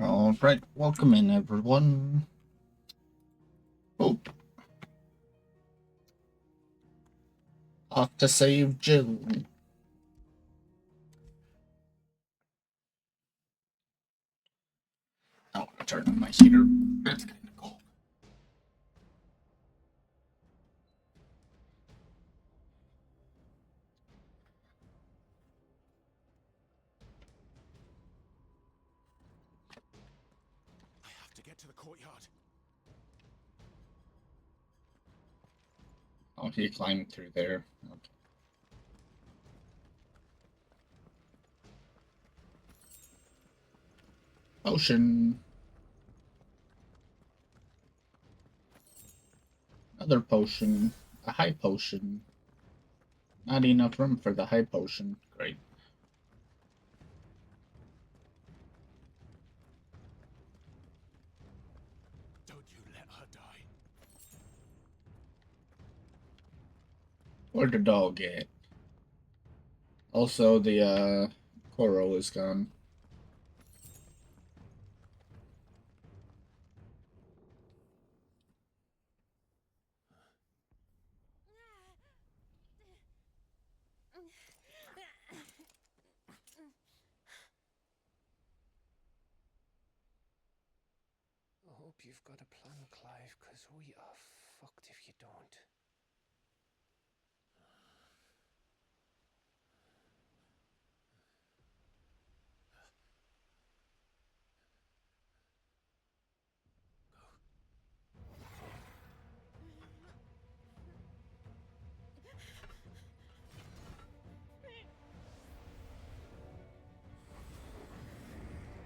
All right, welcome in, everyone. Oh, off to save Jill. Oh, I'll turn on my heater. It's kind of cold. I have to get to the courtyard. Oh, he climbed through there. Okay. Potion. Another potion. A high potion. Not enough room for the high potion. Great. Don't you let her die. Where'd the dog get? Also, the coral is gone. I hope you've got a plan, Clive, because we are fucked if you don't.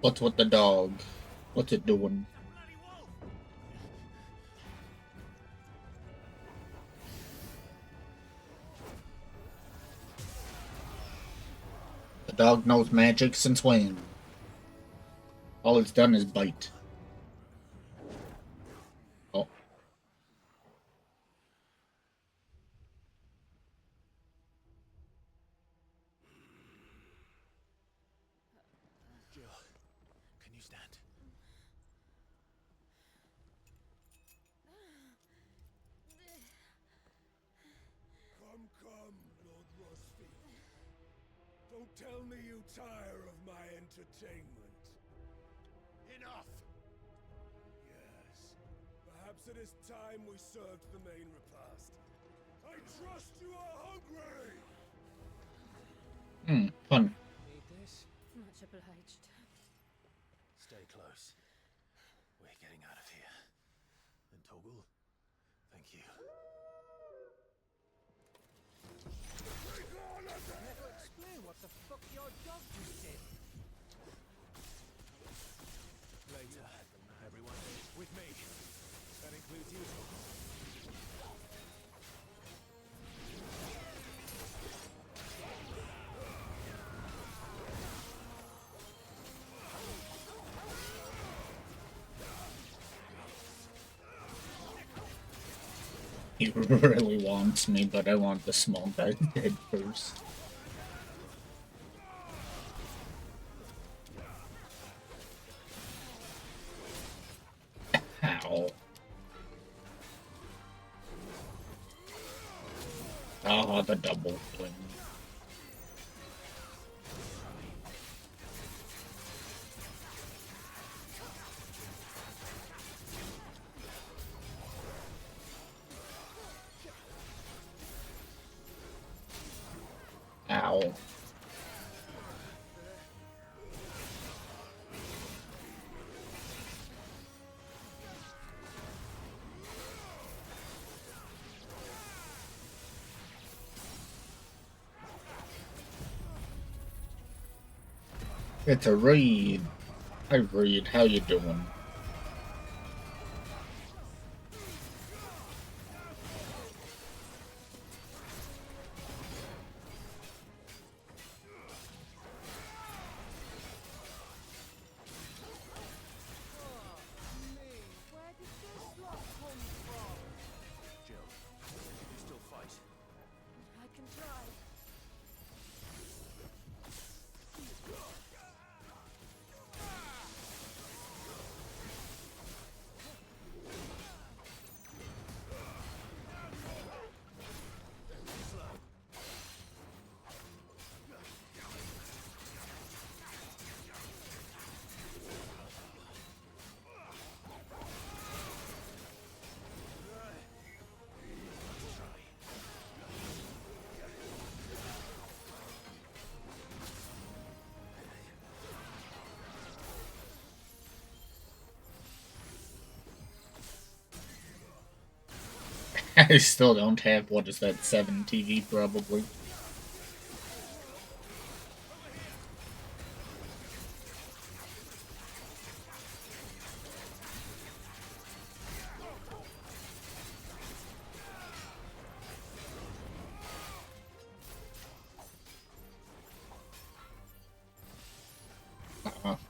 What's with the dog? What's it doing? The dog knows magic since when? All it's done is bite. Oh. Jill, can you stand? Come, Lord Rosfield. Don't tell me you tire of my entertainment. Enough! Yes. Perhaps it is time we served the main repast. I trust you are hungry! Fun. Need this? Much obliged. Stay close. We're getting out of here. And Toggle, thank you. Never explain what the fuck your dog just did. Later, everyone, with me. That includes you, Toggle. He really wants me, but I want the small guy dead first. Ow. Ah, the double fling. Ow. It's a raid. Hi, Reed. How you doing? Jill, can you still fight? I can try. I still don't have, what is that, 7 TV probably.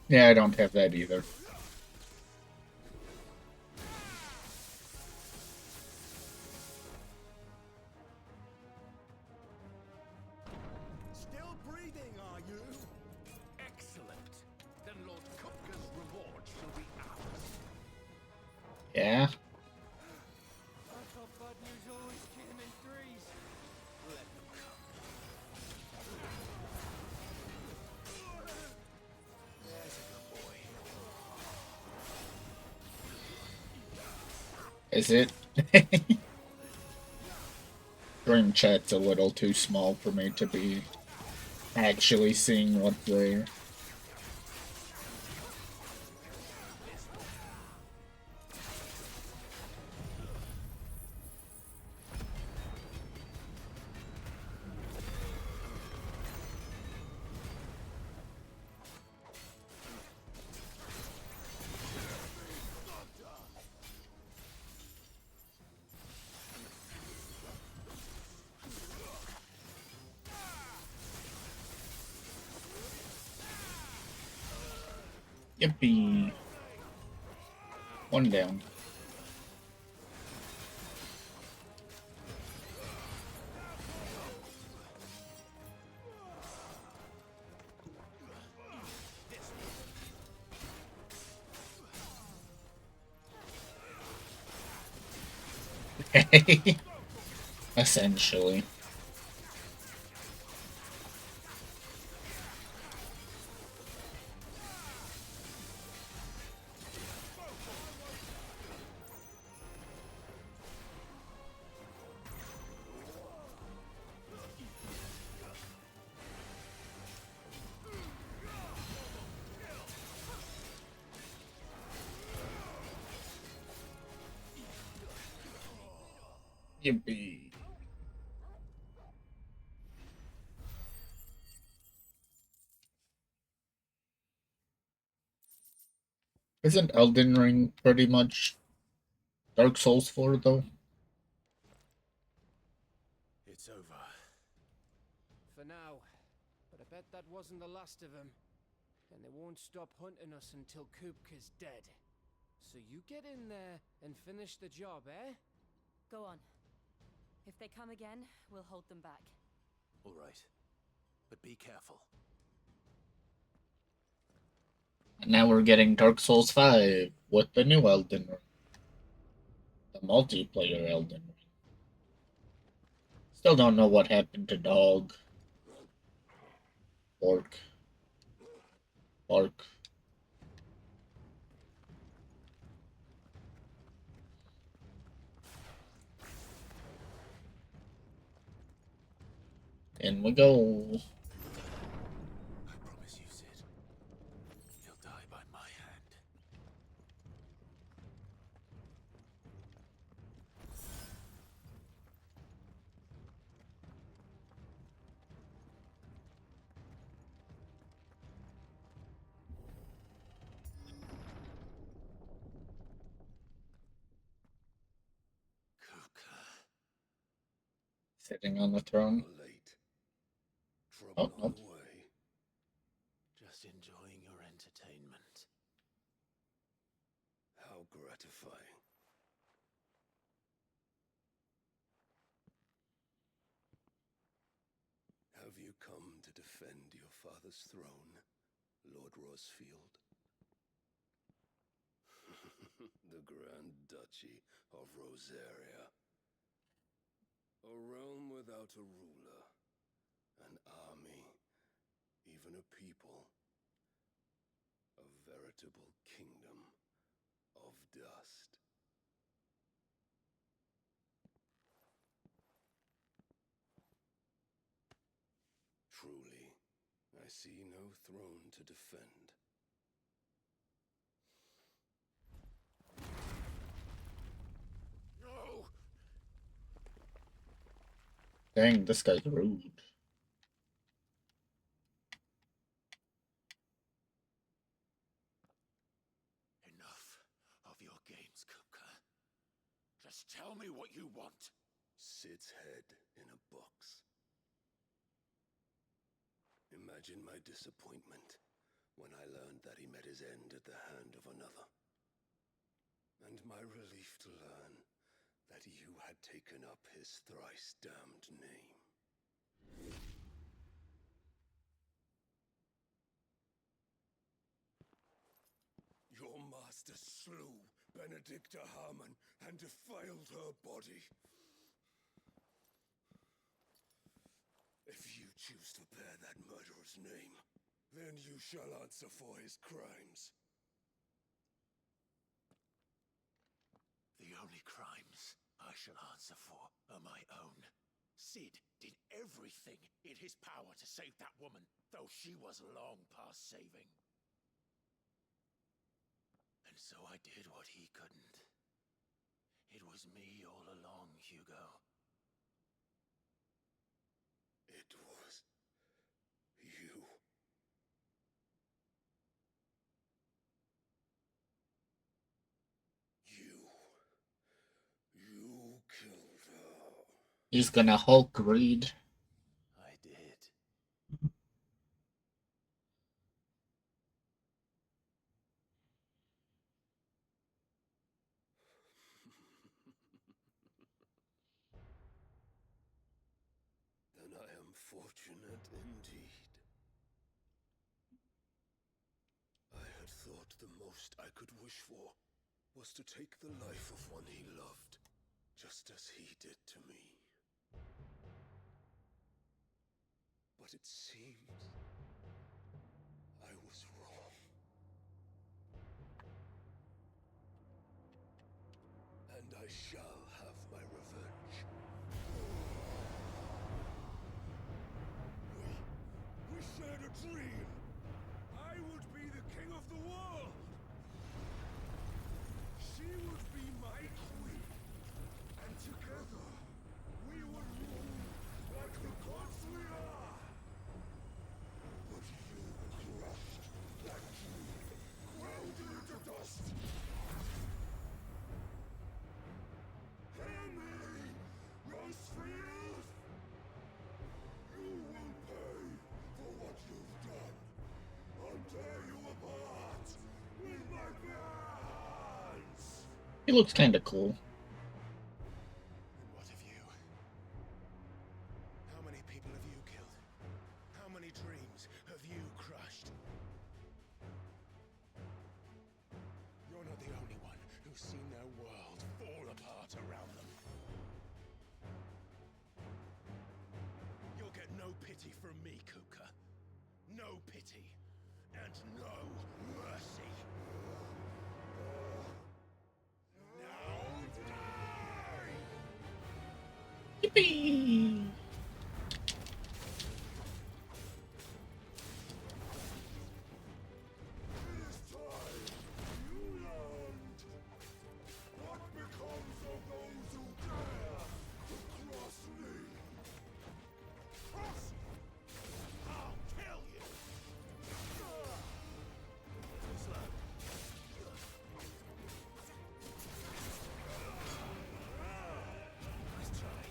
Yeah, I don't have that either. Still breathing, are you? Excellent. Then Lord Kupka's reward shall be ours. Yeah? I thought bad news always came in threes. Let them come. There's a good boy. Is it? Dream chat's a little too small for me to be actually seeing what they're... Yippee. One down. Essentially. Yippee. Isn't Elden Ring pretty much Dark Souls 4 though? It's over. For now. But I bet that wasn't the last of them. And they won't stop hunting us until Kupka's dead. So you get in there and finish the job, eh? Go on. If they come again, we'll hold them back. All right. But be careful. And now we're getting Dark Souls 5 with the new Elden Ring. The multiplayer Elden Ring. Still don't know what happened to Dog. Orc. Bark. In we go. I promise you, Sid. He'll die by my hand. Kupka. Sitting on the throne. Late. Oh, Trouble on nope. the way. Just enjoying your entertainment. How gratifying. Have you come to defend your father's throne, Lord Rosfield? The Grand Duchy of Rosaria. A realm without a ruler, an army, even a people. A veritable kingdom of dust. Truly, I see no throne to defend. No! Dang, this guy's rude. Enough of your games, Kupka. Just tell me what you want. Sid's head in a box. Imagine my disappointment when I learned that he met his end at the hand of another. And my relief to learn that you had taken up his thrice damned name. Your master slew Benedicta Harmon and defiled her body. If you choose to bear that murderer's name, then you shall answer for his crimes. The only crimes I shall answer for are my own. Sid did everything in his power to save that woman, though she was long past saving. And so I did what he couldn't. It was me all along, Hugo. It was you. You killed her. He's gonna Hulk Reed. I did. Then I am fortunate indeed. I had thought the most I could wish for was to take the life of one he loved, just as he did to me. But it seems I was wrong. And I shall have my revenge. We shared a dream. I would be the king of the world. She would be my queen. And together, we would rule like the gods we are. But you crushed that dream, ground it into dust. Hear me, Rosefield! You will pay for what you've done. I'll tear you apart with my bare hands. He looks kinda cool. And what of you? How many people have you killed? How many dreams have you crushed? You're not the only one who's seen their world fall apart around them. You'll get no pity from me, Kuka. No pity. And no mercy. Now die! Yippee! It is time you learned what becomes of those who dare to cross me. Cross? I'll kill you. Slow. Nice try.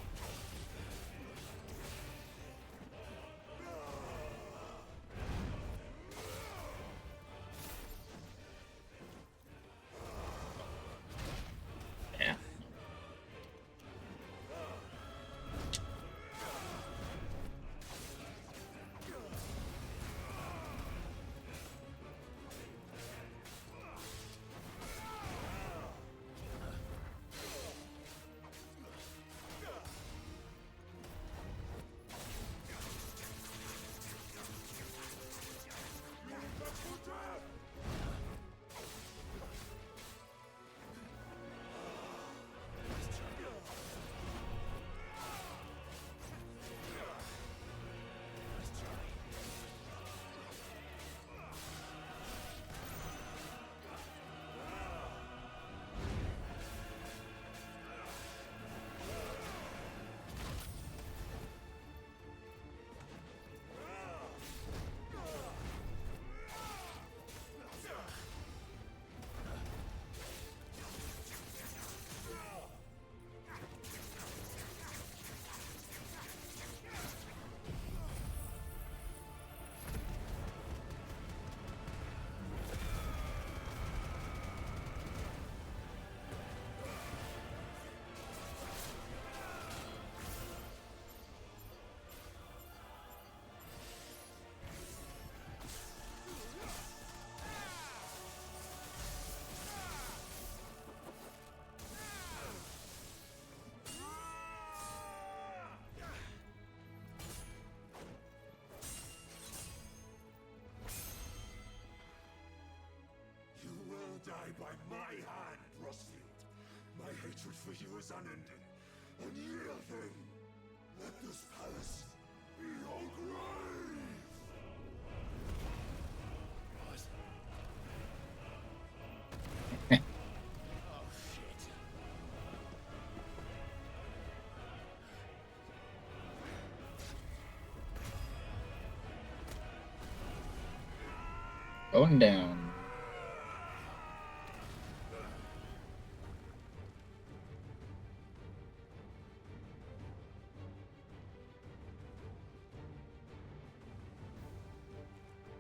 by my hand, Rustfield. My hatred for you is unending. Unyielding. Let this palace be your grave! What? Oh, shit. Going down.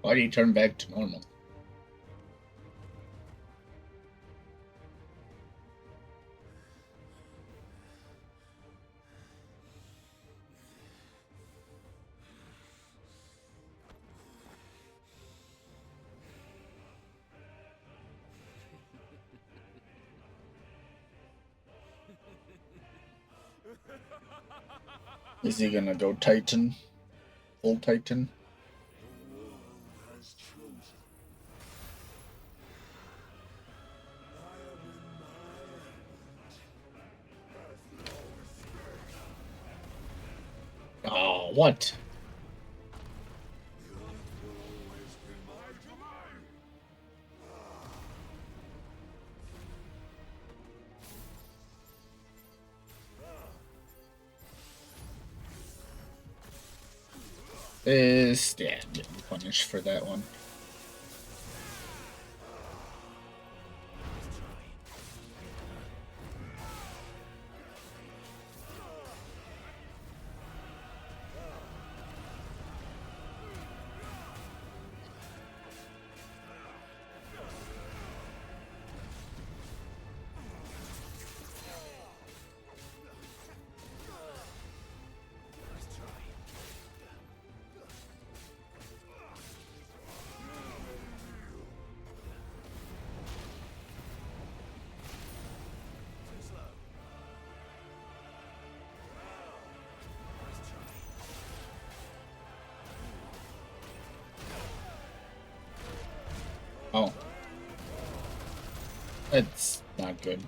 Why do you turn back to normal? Is he gonna go Titan? Full Titan? The world has chosen. I am in my element. As long as Oh, what? the earth will always be my domain. Yeah, I'm getting punished for that one. Oh. That's not good.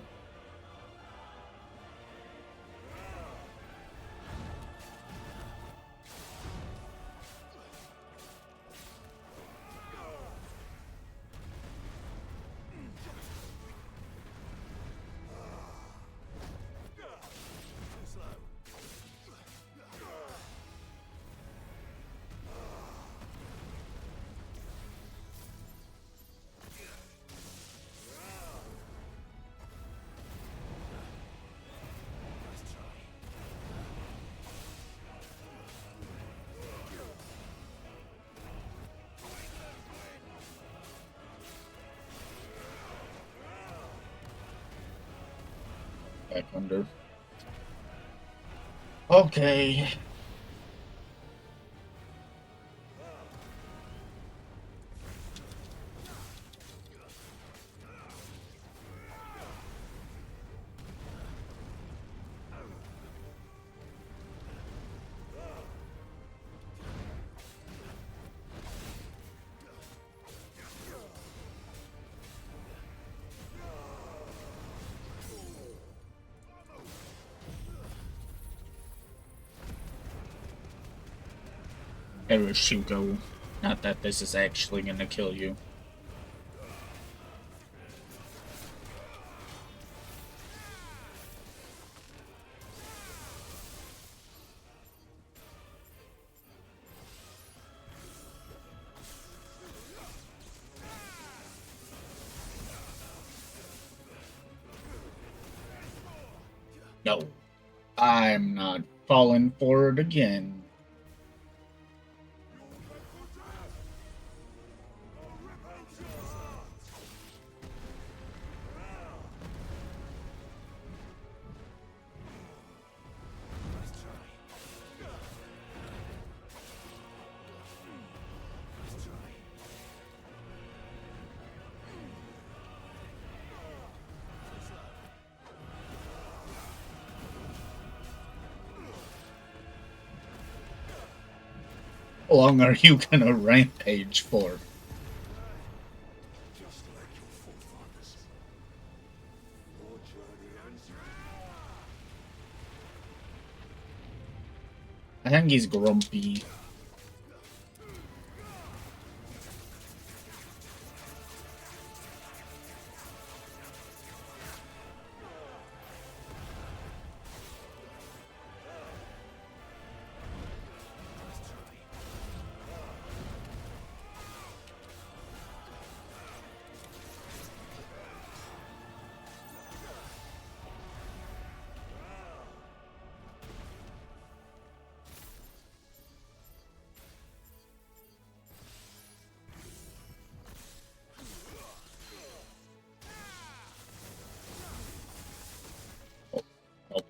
Back under. Okay. Eroshuko. Not that this is actually gonna kill you. No. I'm not falling for it again. How long are you gonna rampage for? Just like your forefathers. I think he's grumpy. Oh.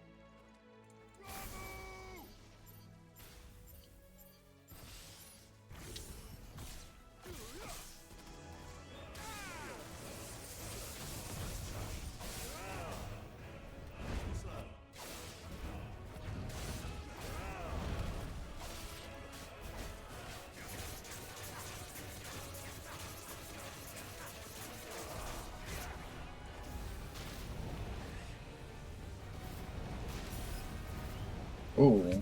Ooh.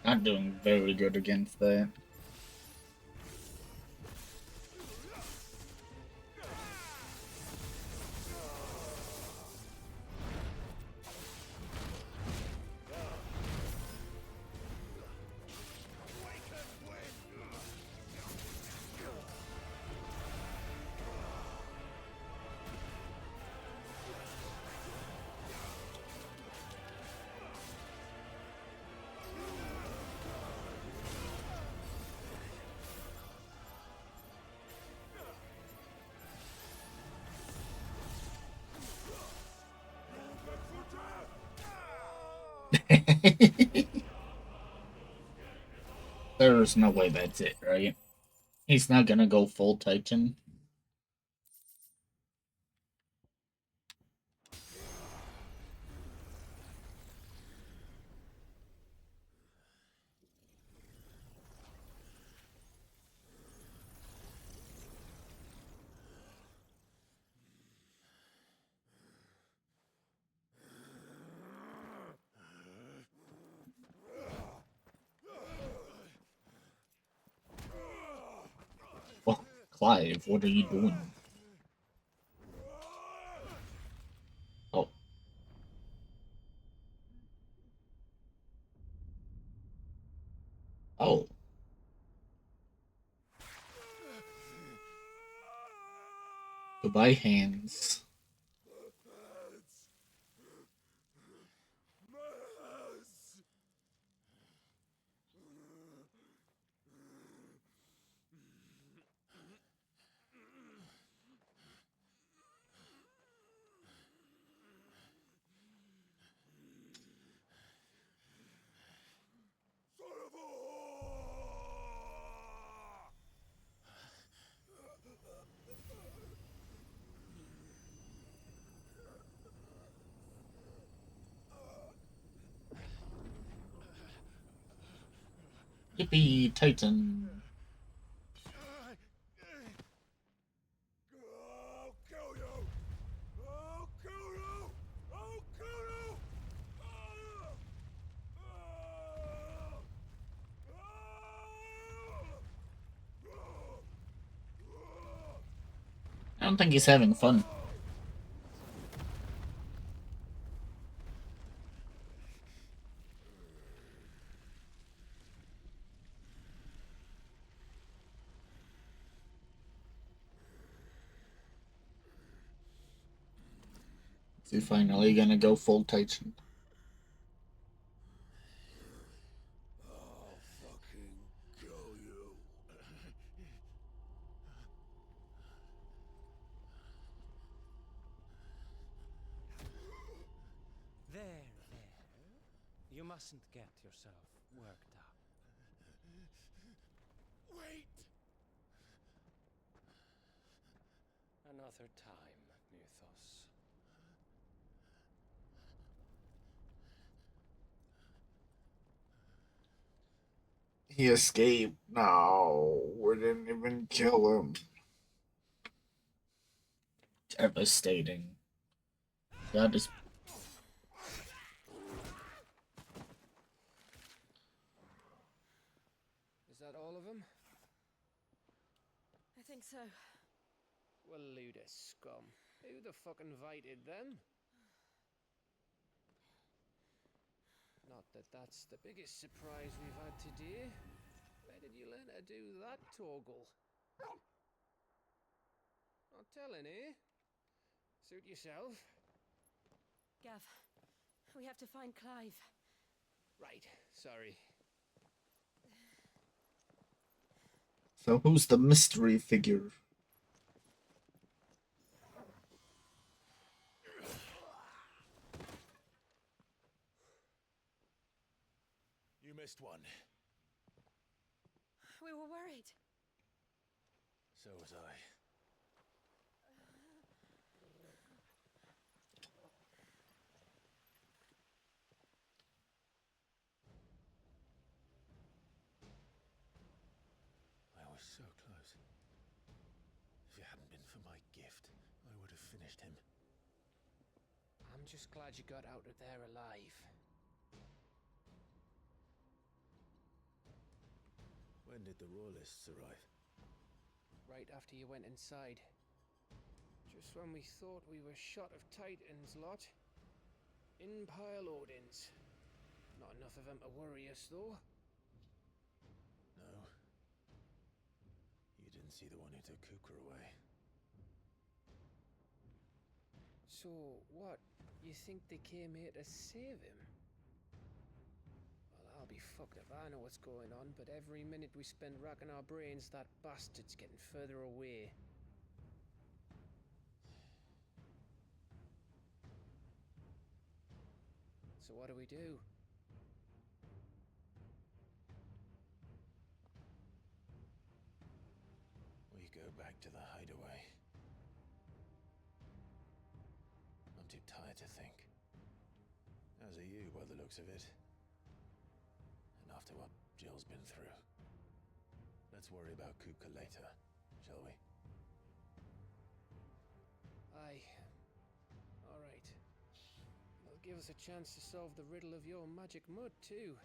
Not doing very good against that. There's no way that's it, right? He's not gonna go full Titan. Well, Clive, what are you doing? Oh. Oh. Goodbye, hands. Yippee, Titan. I don't think he's having fun. Is he finally gonna go full Titan? I'll fucking kill you. There. You mustn't get yourself worked up. Wait! Another time, Mythos. He escaped. No, we didn't even kill him. Devastating. That is. Is that all of them? I think so. Well, load of scum. Who the fuck invited them? Not that that's the biggest surprise we've had today. Where did you learn to do that, Torgal? Not telling, eh? Suit yourself. Gav, we have to find Clive. Right, sorry. So who's the mystery figure? You missed one. We were worried. So was I. I was so close. If it hadn't been for my gift, I would have finished him. I'm just glad you got out of there alive. When did the Royalists arrive? Right after you went inside. Just when we thought we were shot of Titans, lot. In pile Odins. Not enough of them to worry us, though. No. You didn't see the one who took Kukra away. So, what? You think they came here to save him? Well, I'll be fucked if I know what's going on, but every minute we spend racking our brains, that bastard's getting further away. So what do we do? We go back to the hideaway. I'm too tired to think. As are you, by the looks of it. And after what Jill's been through. Let's worry about Kupka later, shall we? Aye. Alright. It'll give us a chance to solve the riddle of your magic mud, too.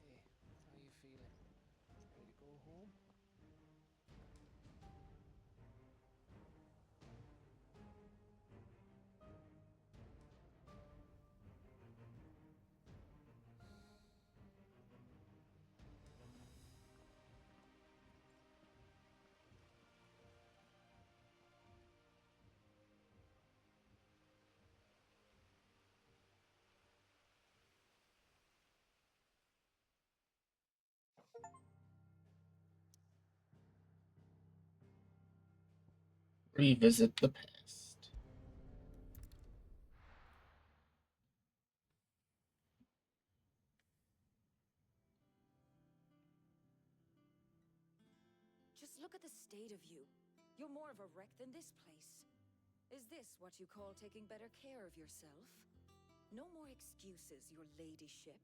Hey, how you feeling? Ready to go home? Revisit the past. Just look at the state of you. You're more of a wreck than this place. Is this what you call taking better care of yourself? No more excuses, your ladyship.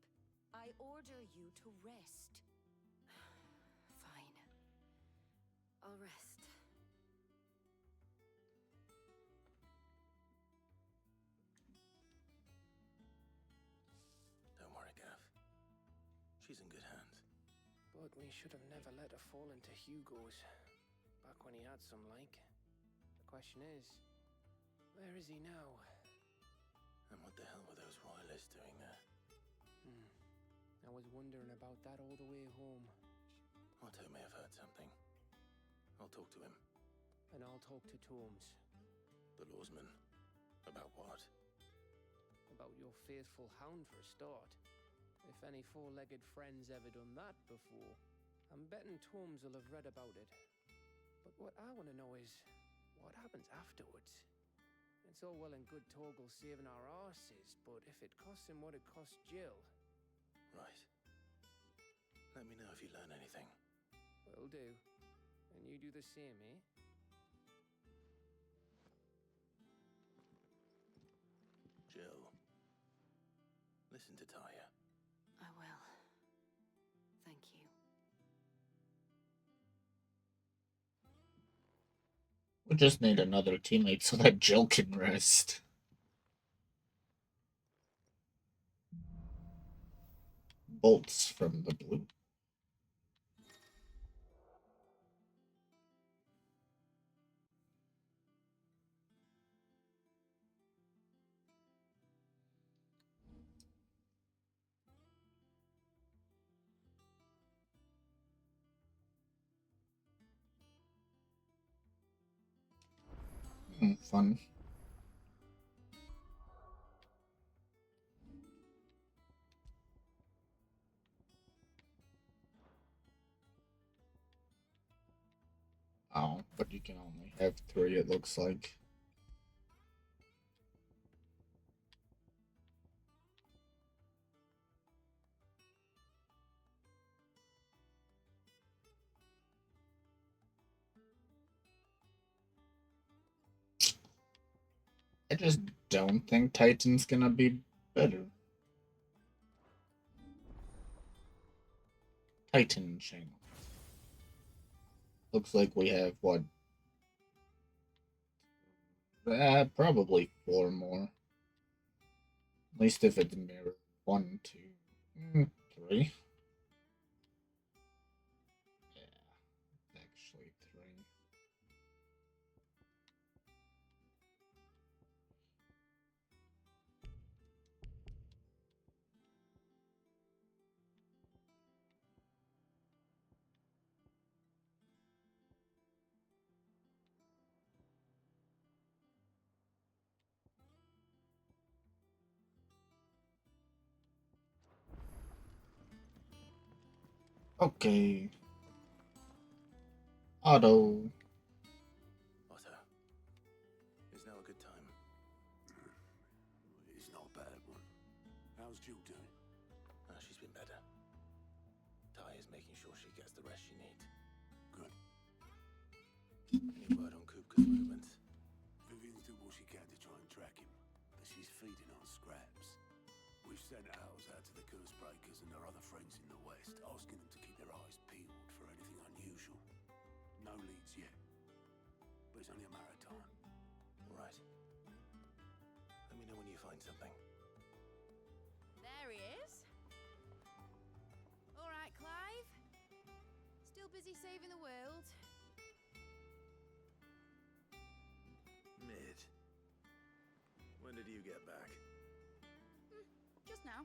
I order you to rest. Fine. I'll rest. Don't worry, Gav. She's in good hands. But we should have never let her fall into Hugo's. Back when he had some like. The question is, where is he now? And what the hell were those royalists doing there? I was wondering about that all the way home. Otto may have heard something. I'll talk to him. And I'll talk to Tomes. The lawsman. About what? About your faithful hound for a start. If any four-legged friend's ever done that before, I'm betting Tomes will have read about it. But what I want to know is, what happens afterwards? It's all well and good Torgal saving our arses, but if it costs him what it cost Jill... Right. Let me know if you learn anything. Will do. And you do the same, eh? Jill. Listen to Taya. I will. Thank you. We just need another teammate so that Jill can rest. Bolts from the blue. Fun. Oh, but you can only have 3, it looks like. I just don't think Titan's gonna be better. Titan channel. Looks like we have what? Probably 4 more. At least if it's mirror 1, 2, 3. Yeah, actually 3. Okay. Otto. Otto. Is now a good time? It's not a bad one. How's Jill doing? She's been better. Taya's making sure she gets the rest she needs. Good. Any word on Kupka's movements? Vivian's doing what she can to try and track him, but she's feeding on scraps. We've sent ours out to the Cursebreakers and their other friends in the west, asking them to keep their eyes peeled for anything unusual. No leads yet, but it's only a matter of time. Right. Let me know when you find something. There he is. All right, Clive. Still busy saving the world. Mid. When did you get back? Just now.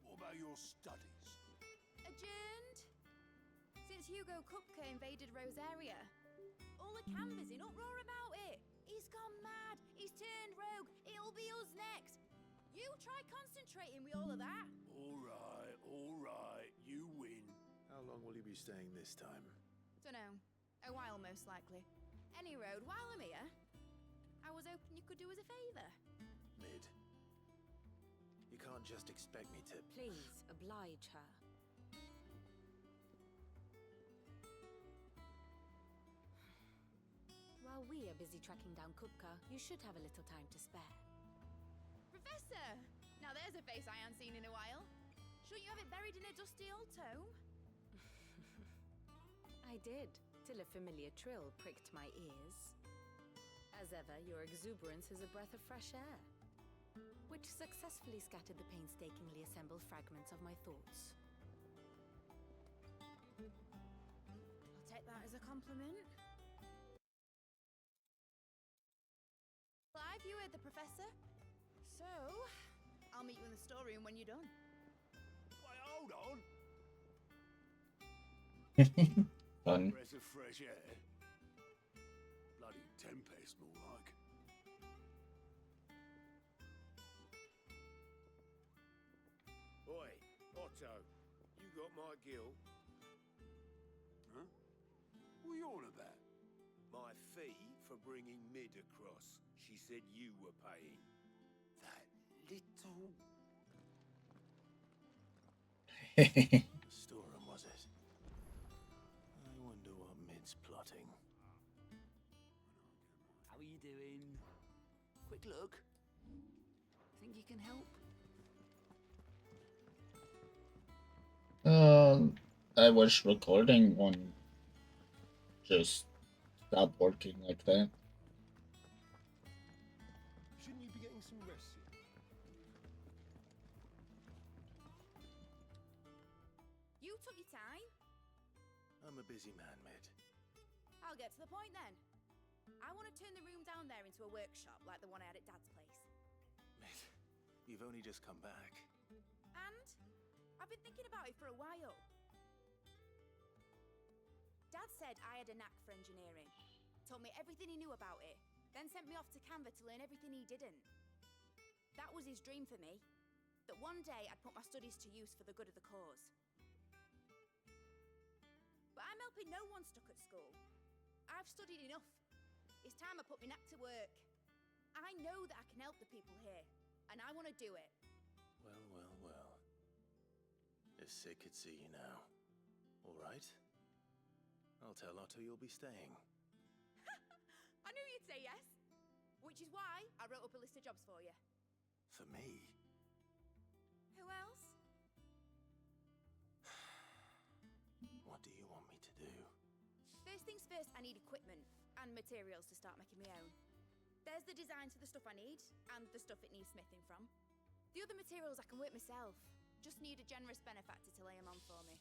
What about your studies? Adjourned. Since Hugo Kupka invaded Rosaria. All the campers in uproar about it. He's gone mad. He's turned rogue. It'll be us next. You try concentrating with all of that. All right, you win. How long will you be staying this time? Dunno. A while, most likely. Any road, while I'm here, I was hoping you could do us a favour. Mid. You can't just expect me to... Please, oblige her. While we are busy tracking down Kupka, you should have a little time to spare. Professor! Now there's a face I haven't seen in a while. Shouldn't you have it buried in a dusty old tome? I did, till a familiar trill pricked my ears. As ever, your exuberance is a breath of fresh air, which successfully scattered the painstakingly assembled fragments of my thoughts. compliment. Clive, you heard the professor. So, I'll meet you in the storeroom when you're done. Wait, hold on. Fun. Breath of fresh air. Bloody tempest, more like. Oi, Otto, you got my gill? Huh? What are you on about? My fee for bringing Mid across. She said you were paying. That little... Storeroom, was it? I wonder what Mid's plotting. How are you doing? Quick look. Think you can help? I was recording one just stopped working like that. Shouldn't you be getting some rest? You took your time. I'm a busy man, Mid. I'll get to the point then. I want to turn the room down there into a workshop like the one I had at Dad's place. Mid, you've only just come back. And I've been thinking about it for a while. Dad said I had a knack for engineering, told me everything he knew about it, then sent me off to Canva to learn everything he didn't. That was his dream for me, that one day I'd put my studies to use for the good of the cause. But I'm helping no one stuck at school. I've studied enough. It's time I put my knack to work. I know that I can help the people here, and I want to do it. Well, well, well. If Sid could see you now. All right? I'll tell Otto you'll be staying. I knew you'd say yes. Which is why I wrote up a list of jobs for you. For me? Who else? What do you want me to do? First things first, I need equipment and materials to start making my own. There's the designs for the stuff I need, and the stuff it needs smithing from. The other materials I can work myself. Just need a generous benefactor to lay them on for me.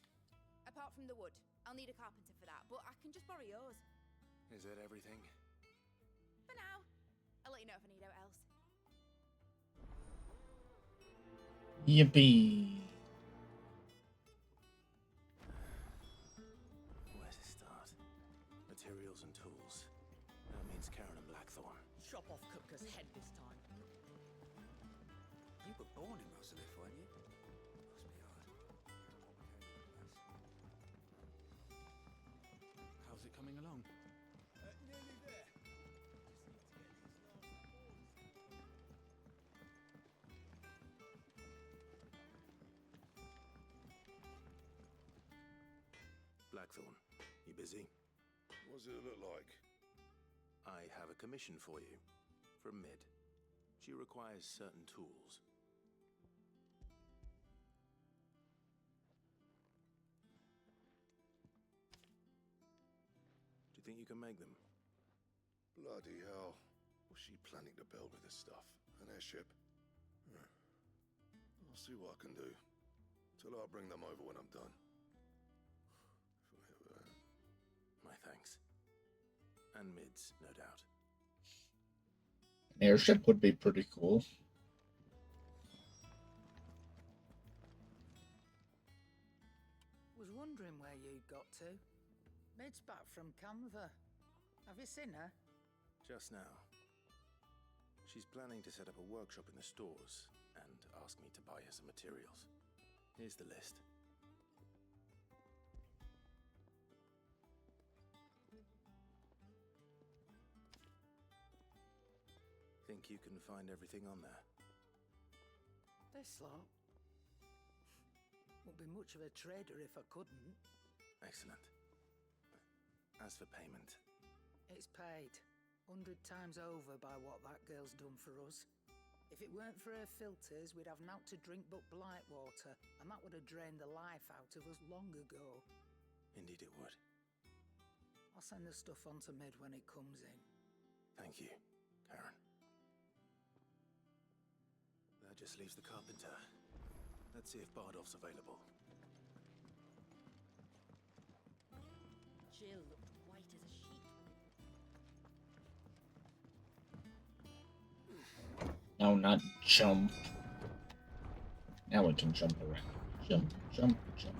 Apart from the wood, I'll need a carpenter for that, but I can just borrow yours. Is that everything? For now. I'll let you know if I need out else. Yippee! Where to start? Materials and tools. That means Karen and Blackthorn. Chop off Kupka's head this time. You were born in Rosalith, weren't you? Must be hard. How's it coming along? Nearly there. Blackthorn, you busy? What does it look like? I have a commission for you. From Mid. She requires certain tools. Do you think you can make them? Bloody hell. What's she planning to build with this stuff? An airship? I'll see what I can do. Till I'll bring them over when I'm done. My thanks. And Mid's, no doubt. An airship would be pretty cool. Was wondering where you'd got to. Mid's back from Canva. Have you seen her? Just now. She's planning to set up a workshop in the stores and ask me to buy her some materials. Here's the list. Think you can find everything on there? This lot. Wouldn't be much of a trader if I couldn't. Excellent. As for payment, It's paid 100 times over by what that girl's done for us. If it weren't for her filters, we'd have naught to drink but blight water, and that would have drained the life out of us long ago. indeed it would. I'll send the stuff on to Mid when it comes in. Thank you, Karen. That just leaves the carpenter. Let's see if Bardolph's available. Jill looked quite No, not jump. Now we can jump around. Jump, jump, jump.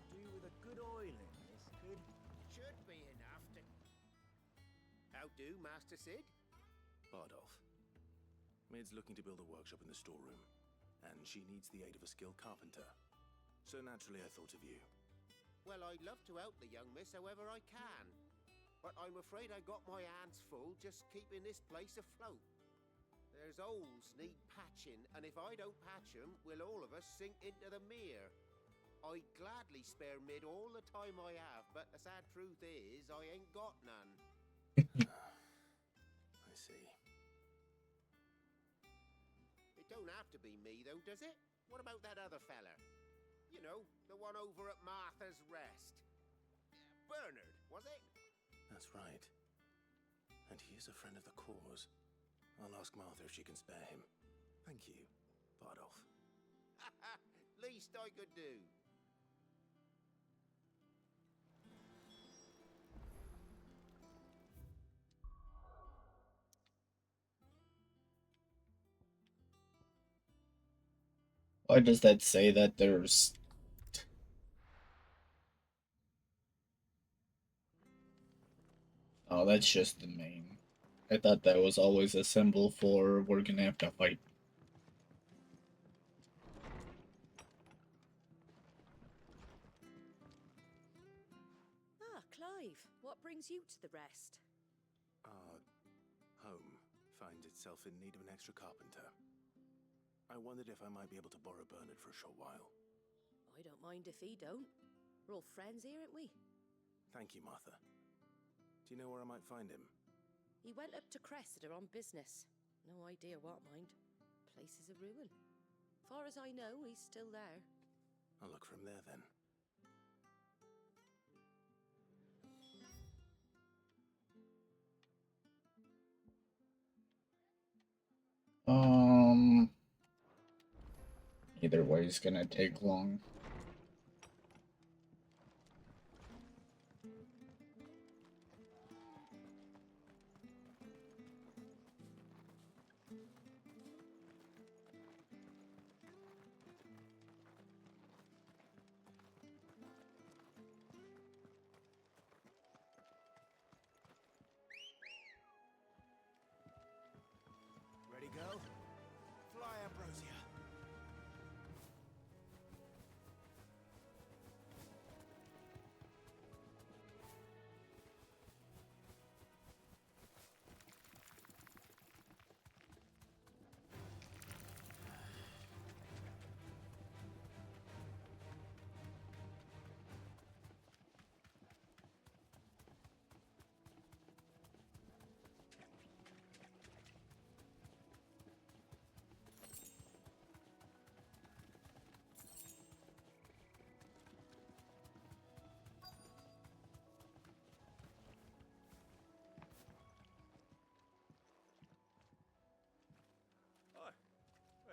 Do with a good oiling, this could. Should be enough to... How do, Master Sid? Bardolph. Mid's looking to build a workshop in the storeroom, and she needs the aid of a skilled carpenter. So naturally I thought of you. Well, I'd love to help the young miss however I can. But I'm afraid I got my hands full just keeping this place afloat. There's holes need patching, and if I don't patch them, will all of us sink into the mere. I'd gladly spare Mid all the time I have, but the sad truth is, I ain't got none. I see. It don't have to be me, though, does it? What about that other fella? You know, the one over at Martha's Rest. Bernard, was it? That's right. And he is a friend of the cause. I'll ask Martha if she can spare him. Thank you, Bardolph. Least I could do. Why does that say that there's... Oh, that's just the main. I thought that was always a symbol for we're gonna have to fight. Ah, Clive, what brings you to the Rest? Our home finds itself in need of an extra carpenter. I wondered if I might be able to borrow Bernard for a short while. I don't mind if he don't. We're all friends here, aren't we? Thank you, Martha. Do you know where I might find him? He went up to Cressida on business. No idea what, mind. Place is a ruin. Far as I know, he's still there. I'll look for him there then. Either way is gonna take long. Ready, go? Fly, Ambrosia.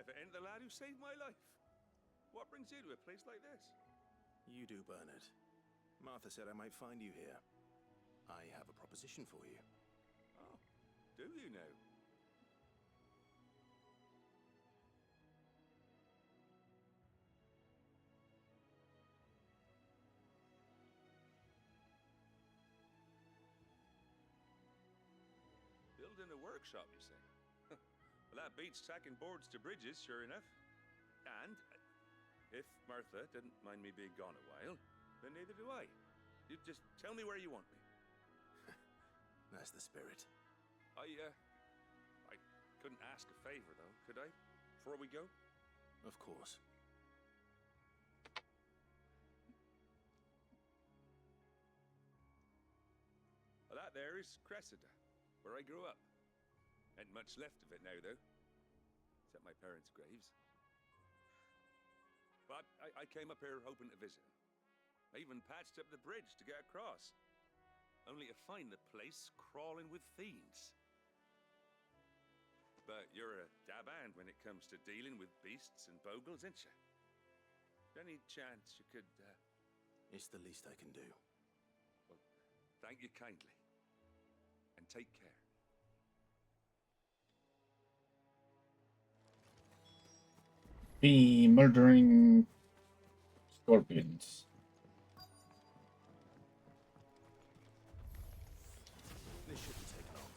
If it ain't the lad who saved my life. What brings you to a place like this? You do, Bernard. Martha said I might find you here. I have a proposition for you. Oh, do you now? Building a workshop, you say? Well, that beats tacking boards to bridges, sure enough. And if Martha didn't mind me being gone a while, then neither do I. You just tell me where you want me. That's the spirit. I couldn't ask a favor, though, could I? Before we go? Of course. Well, that there is Cressida, where I grew up. Ain't much left of it now, though. Except my parents' graves. But I came up here hoping to visit. I even patched up the bridge to get across. Only to find the place crawling with fiends. But you're a dab hand when it comes to dealing with beasts and bogles, ain't you? Any chance you could, It's the least I can do. Well, thank you kindly. and take care. Be murdering scorpions. This shouldn't take long.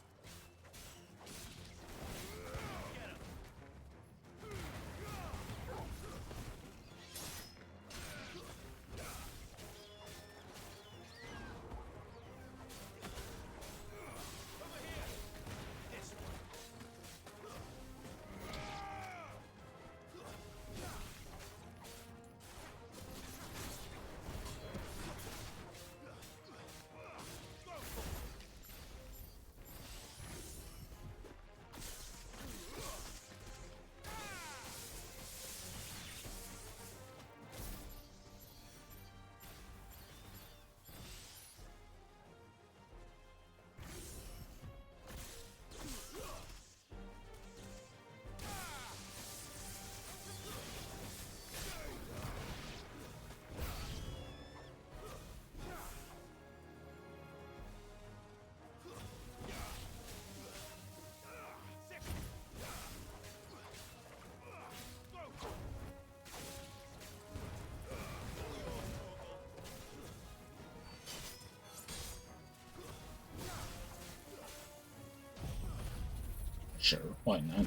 Sure, why not?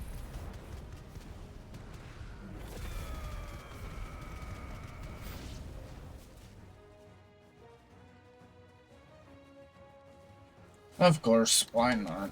Of course, why not?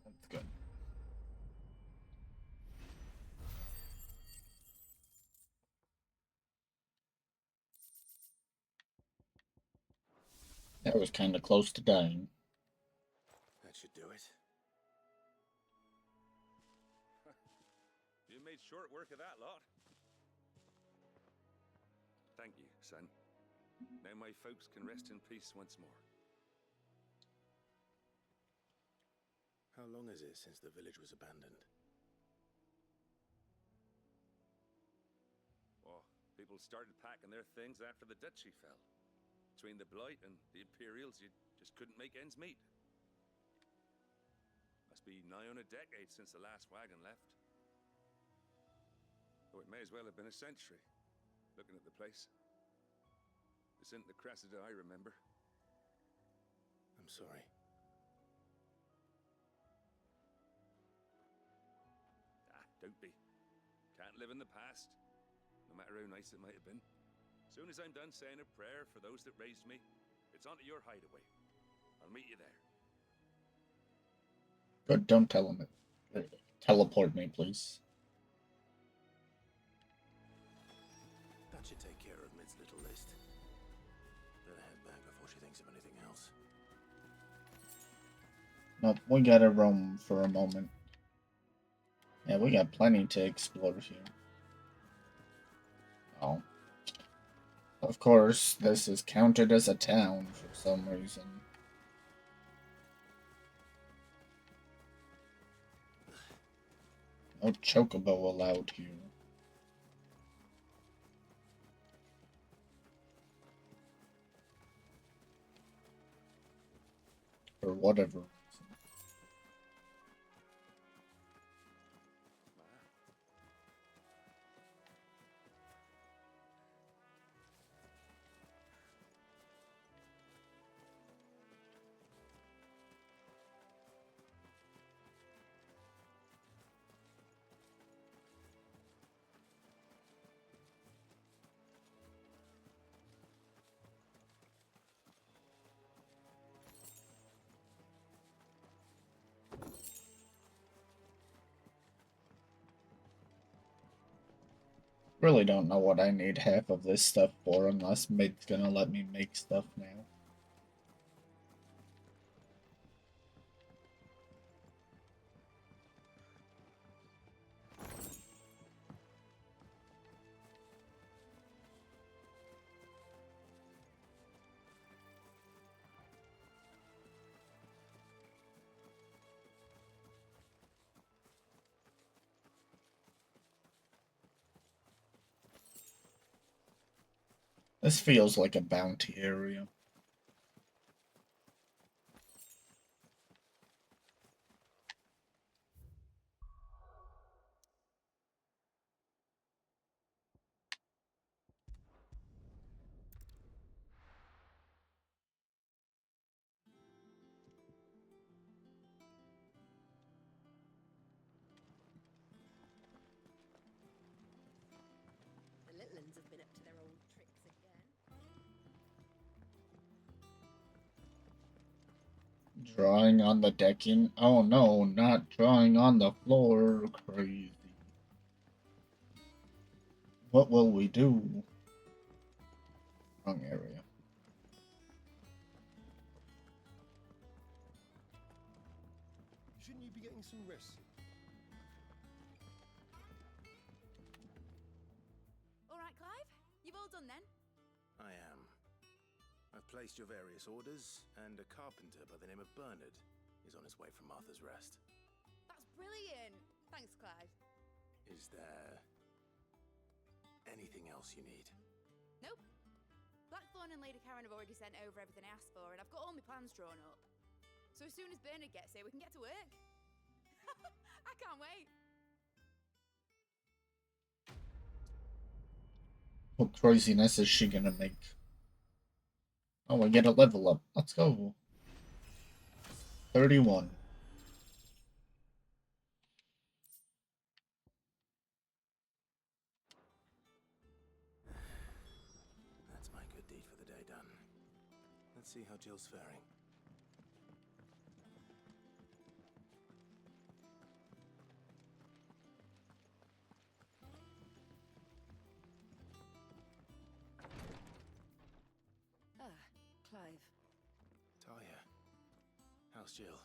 That's good. That was kind of close to dying. That should do it. You made short work of that lot. Thank you, son. Now my folks can rest in peace once more. How long is it since the village was abandoned? Oh, people started packing their things after the duchy fell. Between the Blight and the Imperials, you just couldn't make ends meet. Must be nigh on a decade since the last wagon left. Though it may as well have been a century, looking at the place. This isn't the Cressida I remember. I'm sorry. Don't be. Can't live in the past, no matter how nice it might have been. Soon as I'm done saying a prayer for those that raised me, it's on to your hideaway. I'll meet you there. Good, don't tell him it. Teleport me, please. That should take care of Mid's little list. Better head back before she thinks of anything else. Nope, we gotta roam for a moment. Yeah, we got plenty to explore here. Oh. Of course, this is counted as a town for some reason. No chocobo allowed here. For whatever reason. Really don't know what I need half of this stuff for unless Mid's gonna let me make stuff now. This feels like a bounty area. The little uns have been up to their old tricks again. Drawing on the decking. Oh no, not drawing on the floor. Crazy. What will we do? Wrong area. Shouldn't you be getting some rest? All right, Clive? You've all done then? I am. I've placed your various orders, and a carpenter by the name of Bernard is on his way from Arthur's Rest. That's brilliant. Thanks, Clive. Is there anything else you need? Nope. Blackthorn and Lady Karen have already sent over everything I asked for, and I've got all my plans drawn up. So as soon as Bernard gets here, we can get to work. I can't wait. What craziness is she gonna make? Oh, I get a level up. Let's go. 31. That's my good deed for the day done. Let's see how Jill's faring. Clive. Talia, how's Jill?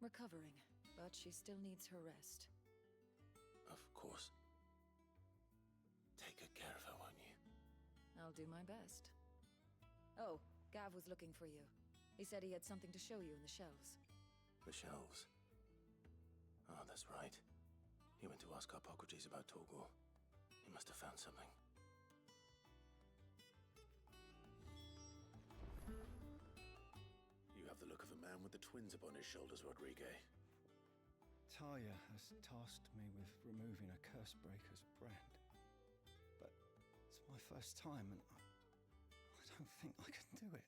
Recovering, but she still needs her rest. Of course. Take good care of her, won't you? I'll do my best. Oh, Gav was looking for you. He said he had something to show you in the shelves. The shelves. Oh, that's right. He went to ask Harpocrates about Torgor. He must have found something. You have the look of a man with the twins upon his shoulders, Rodrigue. Talia has tasked me with removing a curse breaker's brand. But it's my first time and I don't think I can do it.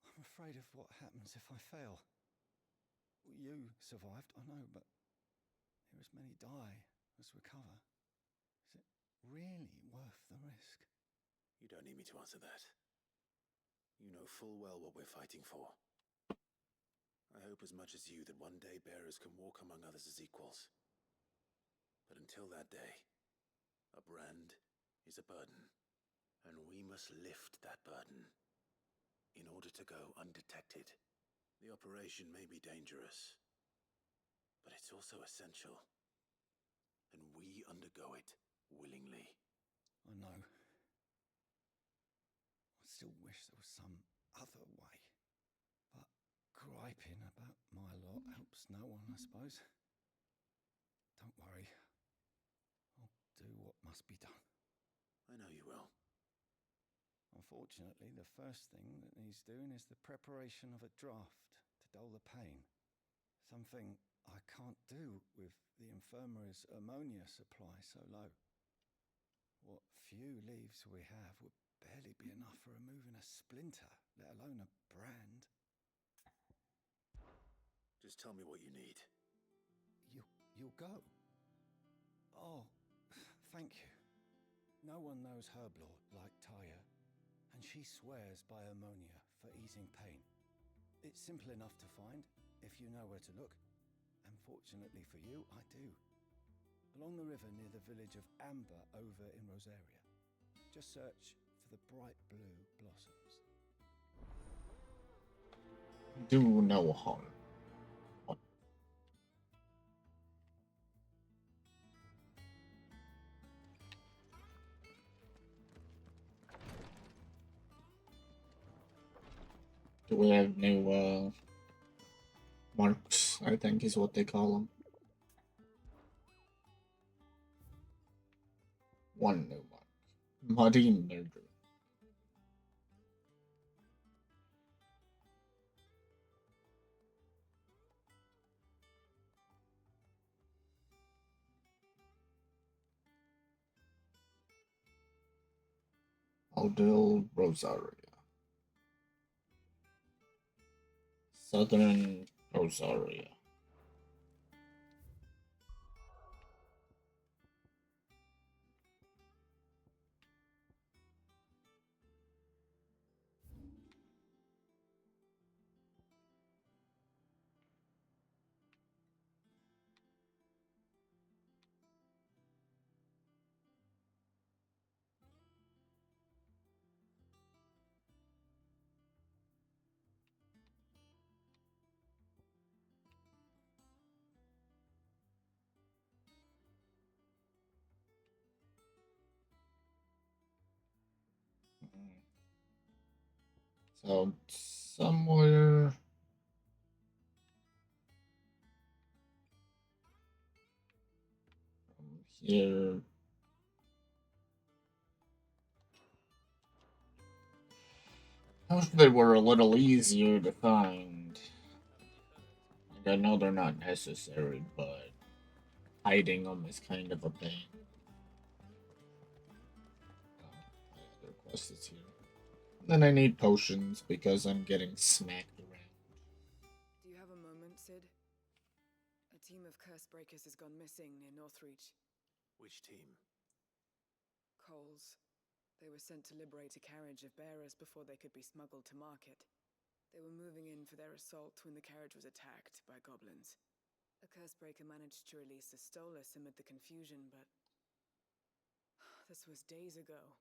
I'm afraid of what happens if I fail. You survived, I know, but here as many die as recover. Is it really worth the risk? You don't need me to answer that. You know full well what we're fighting for. I hope as much as you that one day bearers can walk among others as equals. But until that day, a brand is a burden, and we must lift that burden in order to go undetected. The operation may be dangerous, but it's also essential, and we undergo it willingly. I know. still wish there was some other way. But griping about my lot helps no one, I suppose. Don't worry. I'll do what must be done. I know you will. Unfortunately, the first thing that needs doing is the preparation of a draft to dull the pain. Something I can't do with the infirmary's ammonia supply so low. What few leaves we have would barely be enough for removing a splinter, let alone a brand. Just tell me what you need. You'll go? Oh, thank you. No one knows herb lore like Taya, and she swears by ammonia for easing pain. It's simple enough to find, if you know where to look. And fortunately for you, I do. Along the river near the village of Amber over in Rosaria. Just search for the bright blue blossoms. Do no harm. Do we have new marks? I think is what they call them. One new mark. Muddy Murder. Aldil Rosaria. Southern Rosaria. So somewhere from here. I wish they were a little easier to find. Like, I know they're not necessary, but hiding them is kind of a pain. Oh, my other quest is here. Then I need potions because I'm getting smacked around. Do you have a moment, Sid? A team of curse breakers has gone missing near Northreach. Which team? Coles. They were sent to liberate a carriage of bearers before they could be smuggled to market. They were moving in for their assault when the carriage was attacked by goblins. A curse breaker managed to release a Stolas amid the confusion, but this was days ago.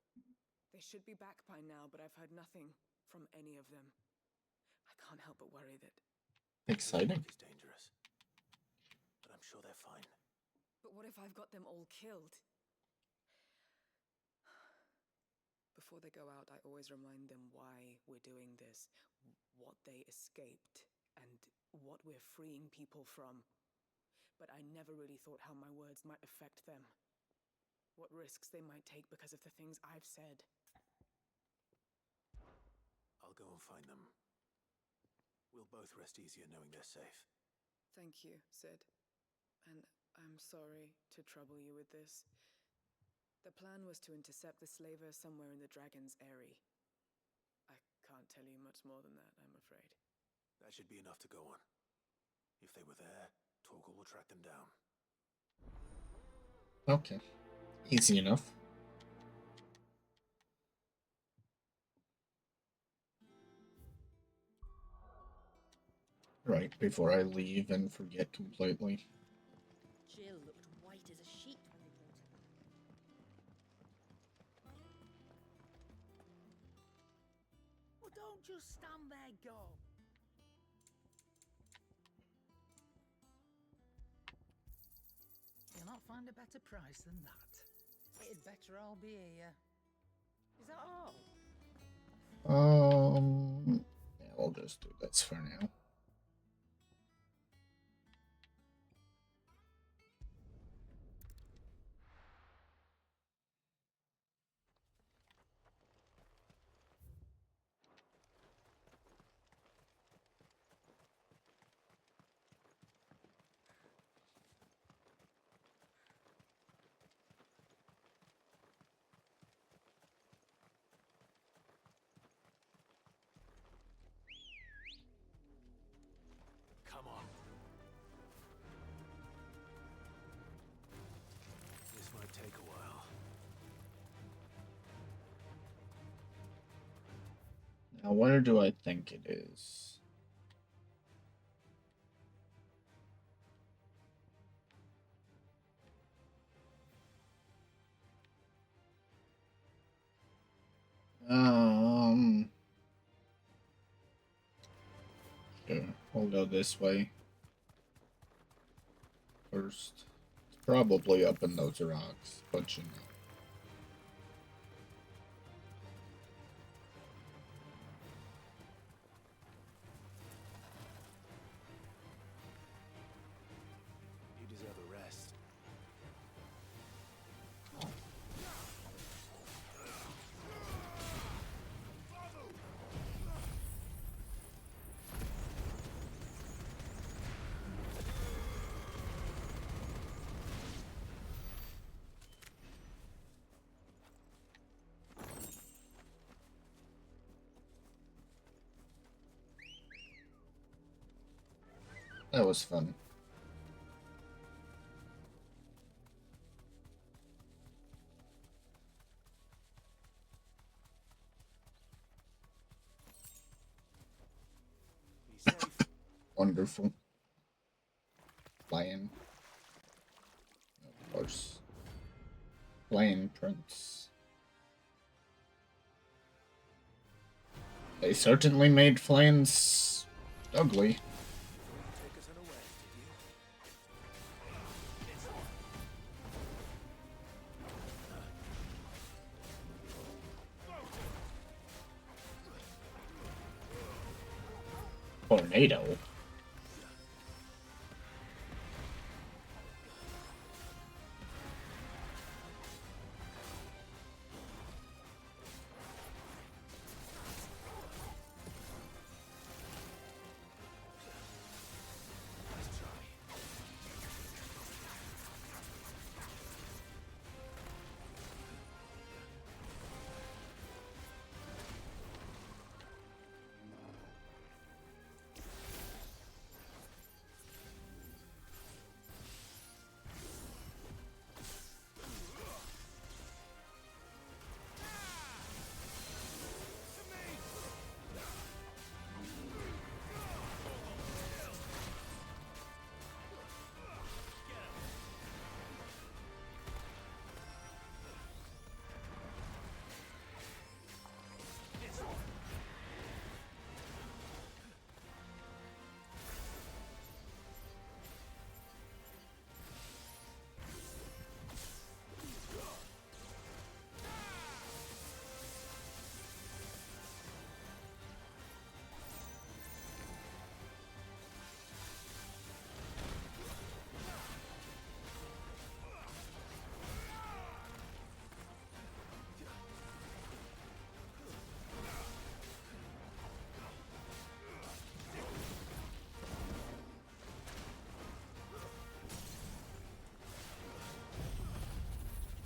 They should be back by now, but I've heard nothing from any of them. I can't help but worry that... Exciting. It's dangerous. But I'm sure they're fine. But what if I've got them all killed? Before they go out, I always remind them why we're doing this, what they escaped, and what we're freeing people from. But I never really thought how my words might affect them. What risks they might take because of the things I've said. I'll go and find them. We'll both rest easier knowing they're safe. Thank you, Sid. And I'm sorry to trouble you with this. The plan was to intercept the slaver somewhere in the Dragon's Eyrie. I can't tell you much more than that, I'm afraid. That should be enough to go on. If they were there, Torgal will track them down. Okay. Easy enough. Right, before I leave and forget completely. Jill looked white as a sheet when they brought her back. Well, don't just stand there, go. You'll not find a better price than that. It'd better all be here. Is that all? Yeah, we'll just do this for now. Come on. This might take a while. Now, where do I think it is? Sure, we'll go this way first. It's probably up in those rocks, but you know. You deserve a rest. That was fun. Be safe. Wonderful. Lion. Of course. Lion Prince. They certainly made Flames ugly. Take us unaware, did you? Tornado. Let's try.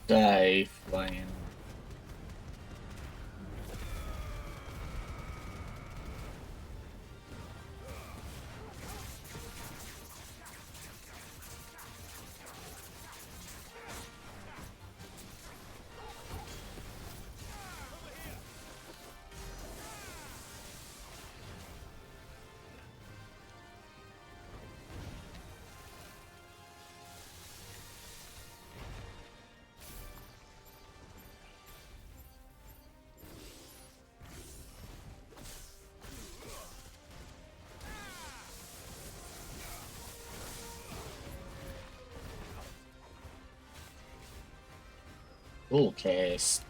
Die, Flame. Full cast.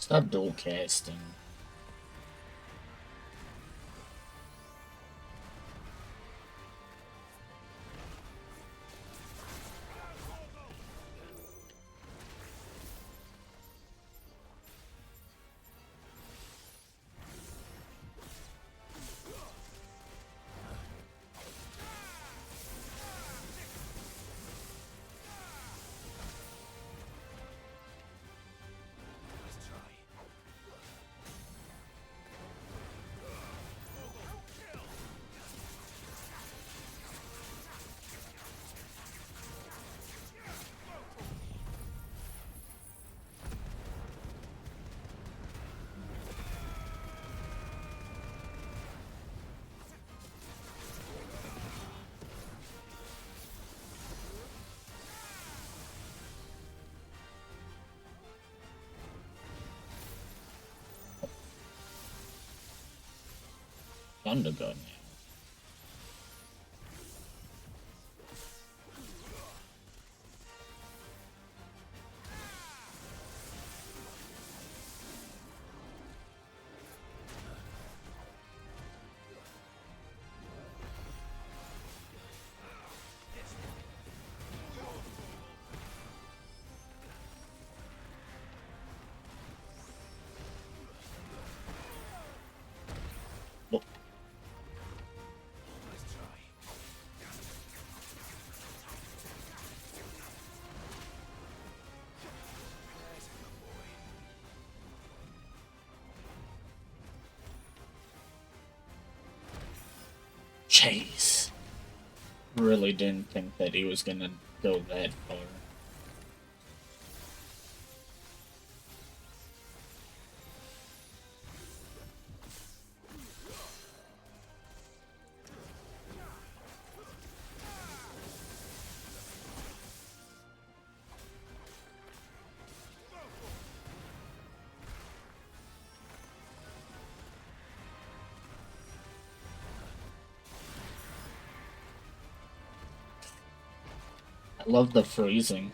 Stop dual casting. Undergun now. Chase. Really didn't think that he was gonna go that far. I love the freezing.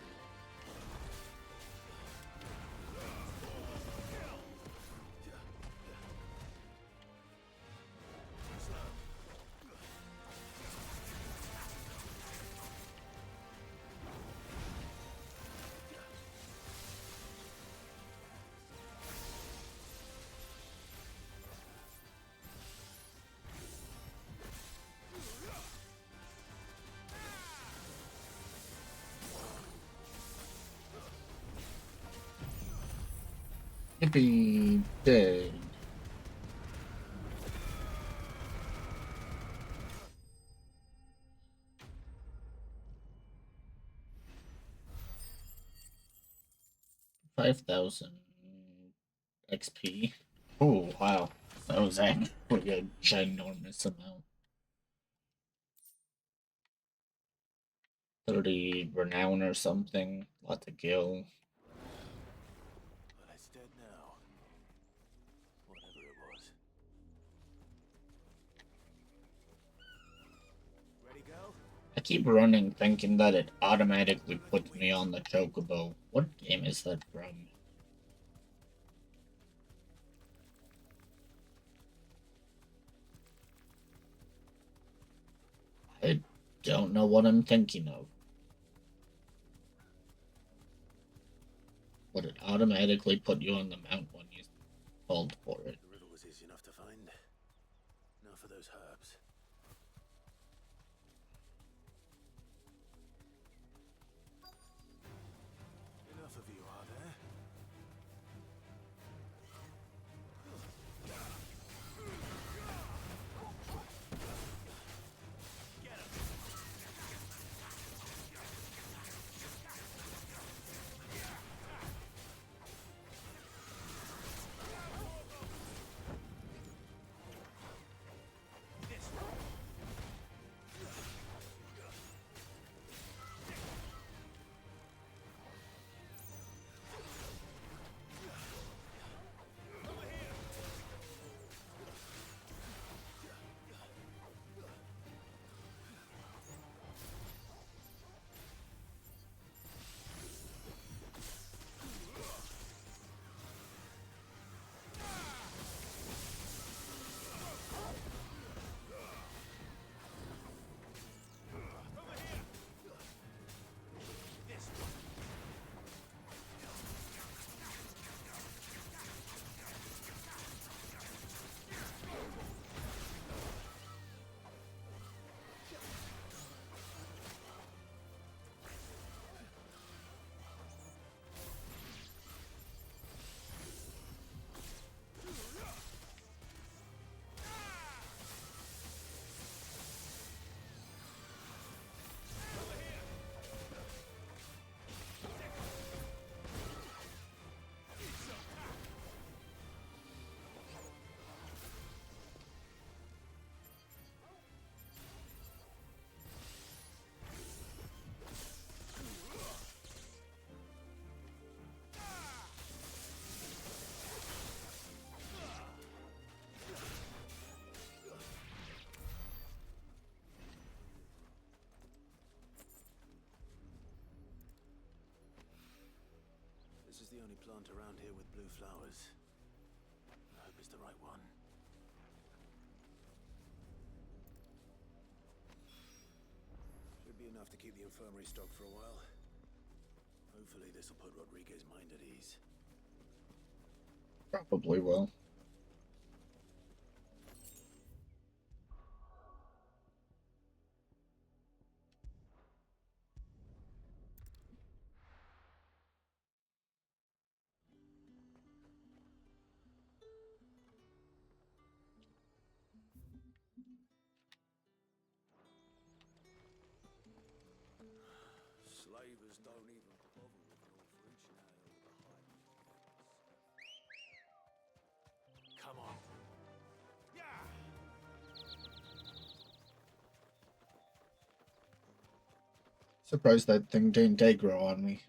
Be dead. $5,000 XP. Oh wow, that was actually a ginormous amount. 30 renown or something. Lots of gil. Well, it's dead now. Whatever it was. Ready, go? I keep running thinking that it automatically puts me on the chocobo. What game is that from? I don't know what I'm thinking of. Would it automatically put you on the mount when you called for it? The riddle was easy enough to find. Now for those herbs. Enough of you, are there? only plant around here with blue flowers. I hope it's the right one. Should be enough to keep the infirmary stocked for a while. Hopefully this will put Rodriguez's mind at ease. Probably will. Slavers don't even bother with an all for each nail with a hide. Come on. Yeah. Surprised that thing didn't aggro on me.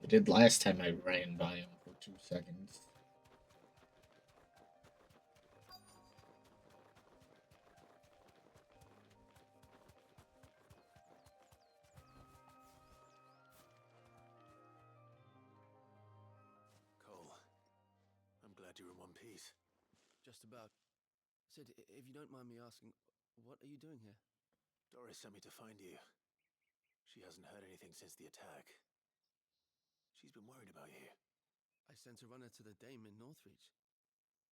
It did last time I ran by him for 2 seconds. Cole, I'm glad you're in one piece. Just about. Sid, if you don't mind me asking, what are you doing here? Doris sent me to find you. She hasn't heard anything since the attack. She's been worried about you. I sent a runner to the Dame in Northreach.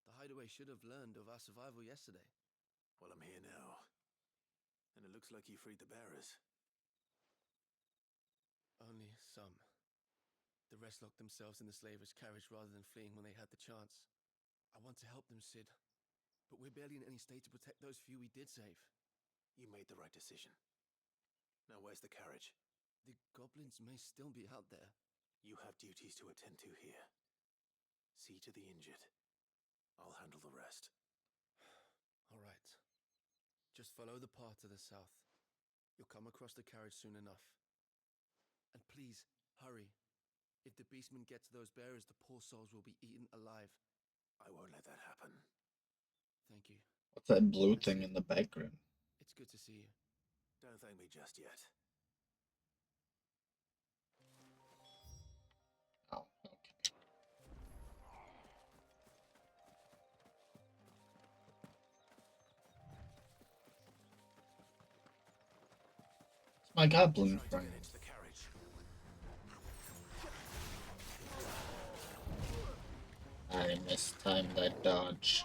The hideaway should have learned of our survival yesterday. Well, I'm here now. And it looks like you freed the bearers. Only some. The rest locked themselves in the slaver's carriage rather than fleeing when they had the chance. I want to help them, Sid. But we're barely in any state to protect those few we did save. You made the right decision. Now where's the carriage? The goblins may still be out there. You have duties to attend to here. See to the injured. I'll handle the rest. All right. Just follow the path to the south. You'll come across the carriage soon enough. And please, hurry. If the beastmen get to those bearers, the poor souls will be eaten alive. I won't let that happen. Thank you. What's that blue thing in the background? It's good to see you. Don't thank me just yet. Oh, okay. It's my goblin friend. I mistimed that dodge.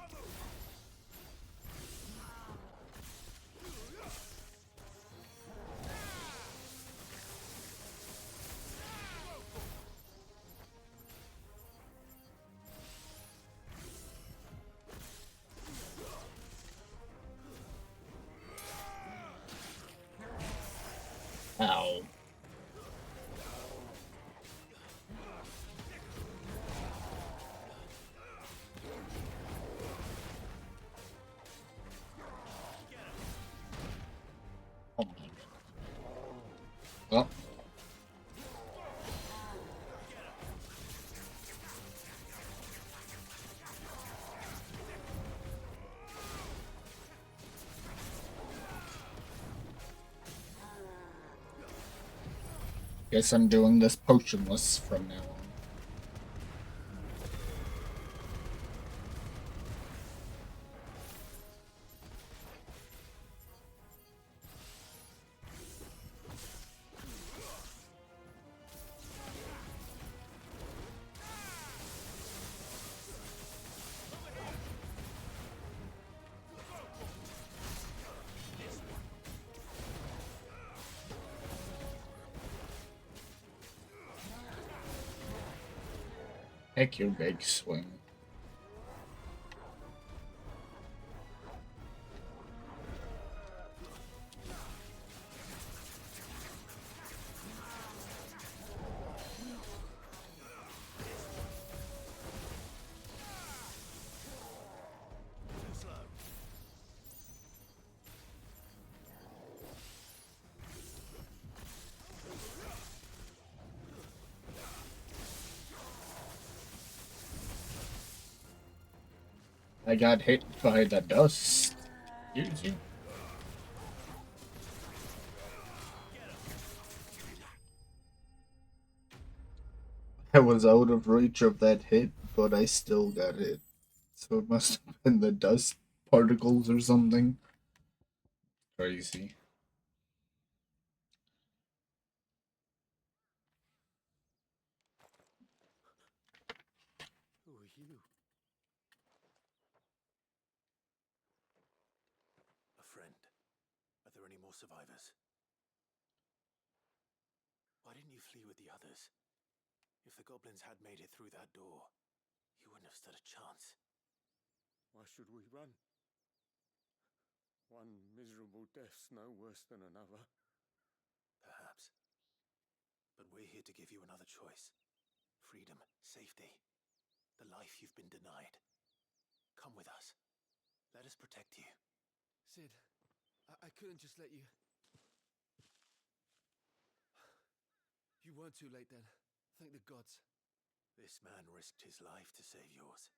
Ow. Oh my god. Well. Guess I'm doing this potionless from now on. Heck, your big swing. I got hit by the dust. Easy. I was out of reach of that hit, but I still got hit. So it must have been the dust particles or something. Crazy. Who are you? A friend. Are there any more survivors? Why didn't you flee with the others? If the goblins had made it through that door, you wouldn't have stood a chance. Why should we run? One miserable death's no worse than another. Perhaps. But we're here to give you another choice. Freedom, safety, the life you've been denied. Come with us. Let us protect you. Sid, I couldn't just let you... You weren't too late then. Thank the gods. This man risked his life to save yours.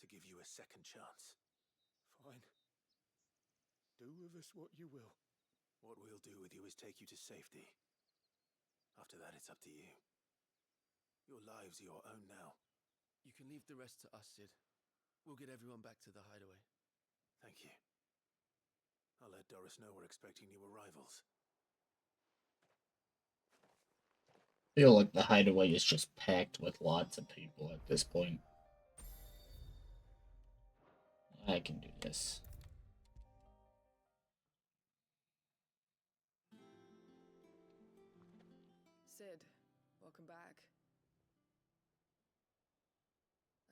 To give you a second chance. Fine. Do with us what you will. What we'll do with you is take you to safety. After that, it's up to you. Your lives are your own now. You can leave the rest to us, Sid. We'll get everyone back to the hideaway. Thank you. I'll let Doris know we're expecting new arrivals. I feel like the hideaway is just packed with lots of people at this point. I can do this. Sid, welcome back.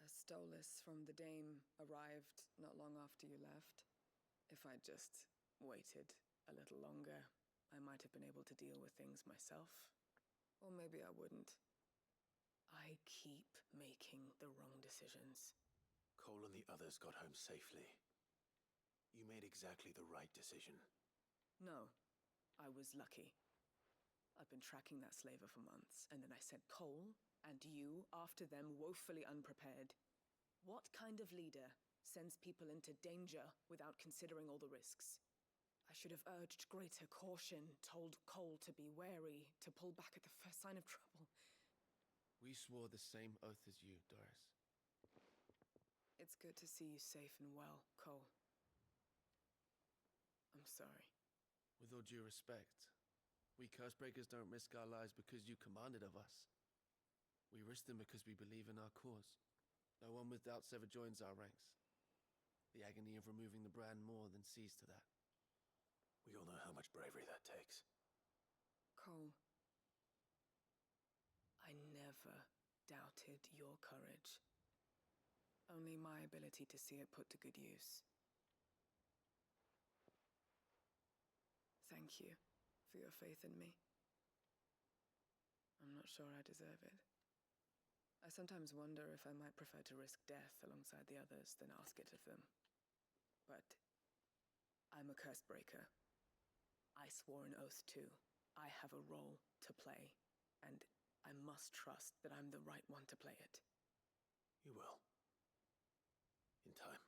A Stolas from the Dame arrived not long after you left. If I'd just waited a little longer, I might have been able to deal with things myself. Or maybe I wouldn't. I keep making the wrong decisions. Cole and the others got home safely. You made exactly the right decision. No, I was lucky. I've been tracking that slaver for months, and then I sent Cole and you after them woefully unprepared. What kind of leader sends people into danger without considering all the risks? I should have urged greater caution, told Cole to be wary, to pull back at the first sign of trouble. We swore the same oath as you, Doris. It's good to see you safe and well, Cole. I'm sorry. With all due respect, we Cursebreakers don't risk our lives because you commanded of us. We risk them because we believe in our cause. No one with doubts ever joins our ranks. The agony of removing the brand more than sees to that. We all know how much bravery that takes. Cole, I never doubted your courage. Only my ability to see it put to good use. Thank you for your faith in me. I'm not sure I deserve it. I sometimes wonder if I might prefer to risk death alongside the others than ask it of them. But I'm a Cursebreaker. I swore an oath too. I have a role to play, and I must trust that I'm the right one to play it. You will. In time.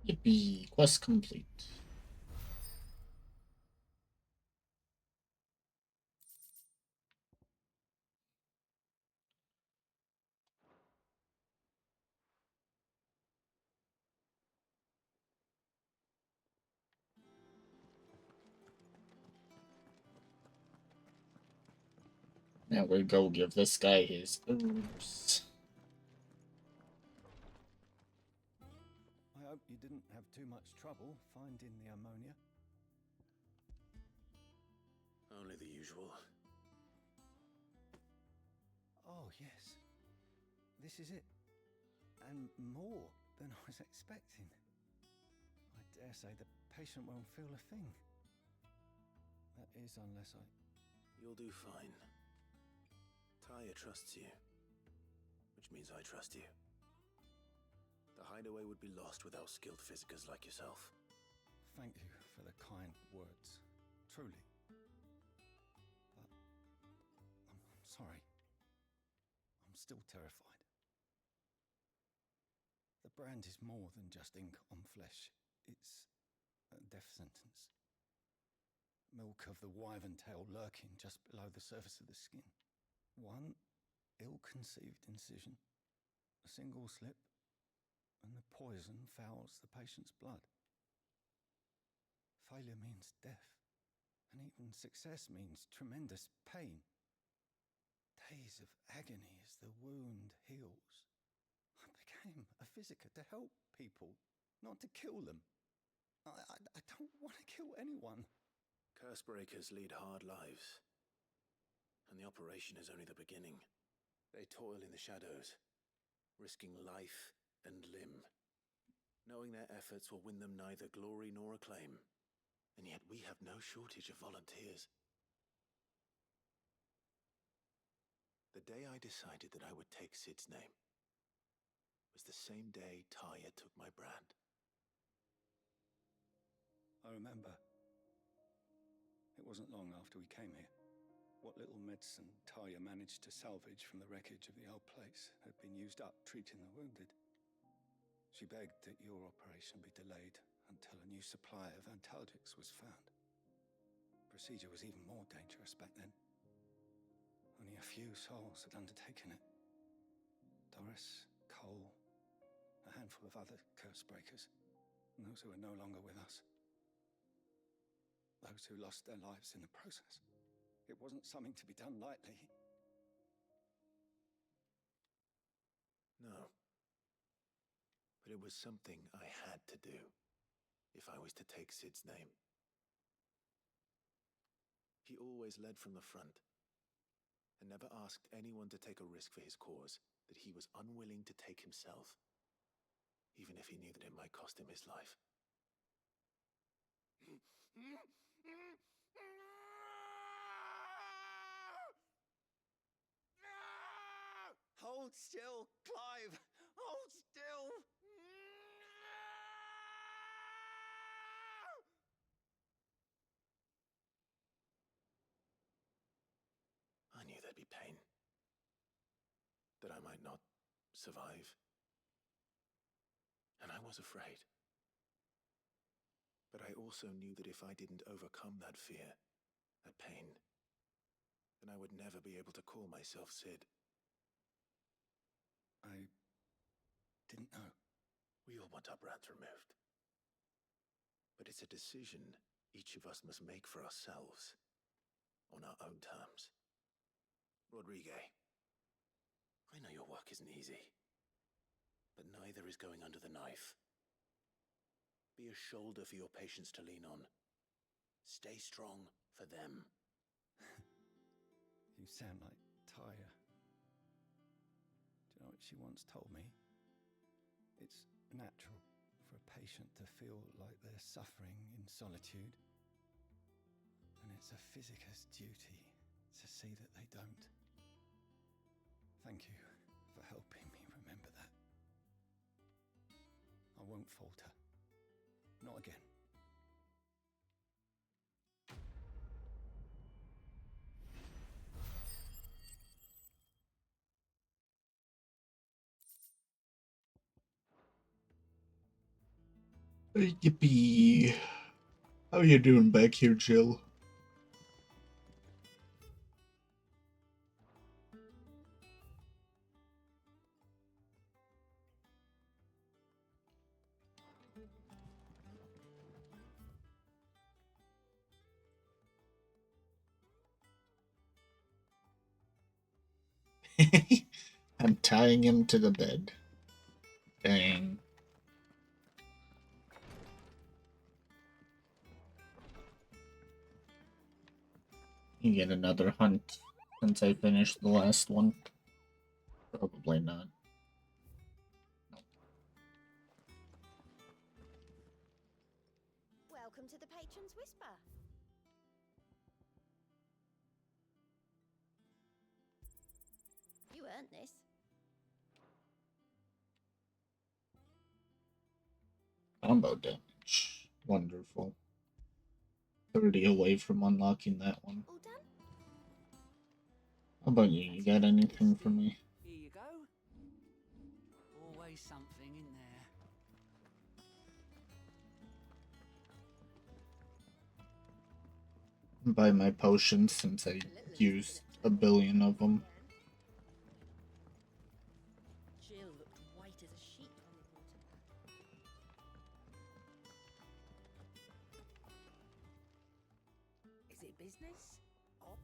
Yippee! Quest complete. Now we go give this guy his herbs. I hope you didn't have too much trouble finding the ammonia. Only the usual. Oh, yes. This is it. And more than I was expecting. I dare say the patient won't feel a thing. That is, unless I... You'll do fine. Taya trusts you. Which means I trust you. The hideaway would be lost without skilled physicers like yourself. Thank you for the kind words. Truly. But I'm sorry. I'm still terrified. The brand is more than just ink on flesh. It's a death sentence. milk of the wyvern tail lurking just below the surface of the skin. One ill-conceived incision, a single slip, and the poison fouls the patient's blood. Failure means death, and even success means tremendous pain. Days of agony as the wound heals. I became a physiker to help people, not to kill them. I don't want to kill anyone. Cursebreakers lead hard lives, and the operation is only the beginning. They toil in the shadows, risking life and limb, knowing their efforts will win them neither glory nor acclaim. And yet we have no shortage of volunteers. The day I decided that I would take Sid's name was the same day Taya took my brand. I remember. It wasn't long after we came here. What little medicine Taya managed to salvage from the wreckage of the old place had been used up treating the wounded. She begged that your operation be delayed until a new supply of antalgics was found. Procedure was even more dangerous back then. Only a few souls had undertaken it. Doris, Cole, a handful of other Cursebreakers, and those who are no longer with us. Those who lost their lives in the process. It wasn't something to be done lightly. No. But it was something I had to do if I was to take Sid's name. He always led from the front and never asked anyone to take a risk for his cause that he was unwilling to take himself, even if he knew that it might cost him his life. Hold still, Clive! Hold still! I knew there'd be pain, that I might not survive. And I was afraid. But I also knew that if I didn't overcome that fear, that pain, then I would never be able to call myself Sid. I didn't know. We all want our brands removed. But it's a decision each of us must make for ourselves, on our own terms. Rodriguez, I know your work isn't easy, but neither is going under the knife. Be a shoulder for your patients to lean on. Stay strong for them. You sound like Taya. Do you know what she once told me? It's natural for a patient to feel like they're suffering in solitude. And it's a physiker's duty to see that they don't. Thank you for helping me remember that. I won't falter. Not again. Yippee. How you doing back here, Jill? I'm tying him to the bed. Dang. You get another hunt since I finished the last one. Probably not. Welcome to the Patron's Whisper. You earned this. Combo damage. Wonderful. 30 away from unlocking that one. All done? How about you? You got anything for me? Here you go. Always something in there. Buy my potions since I used a billion of them. Jill looked white as a sheet when we brought her back. Is it business? Or...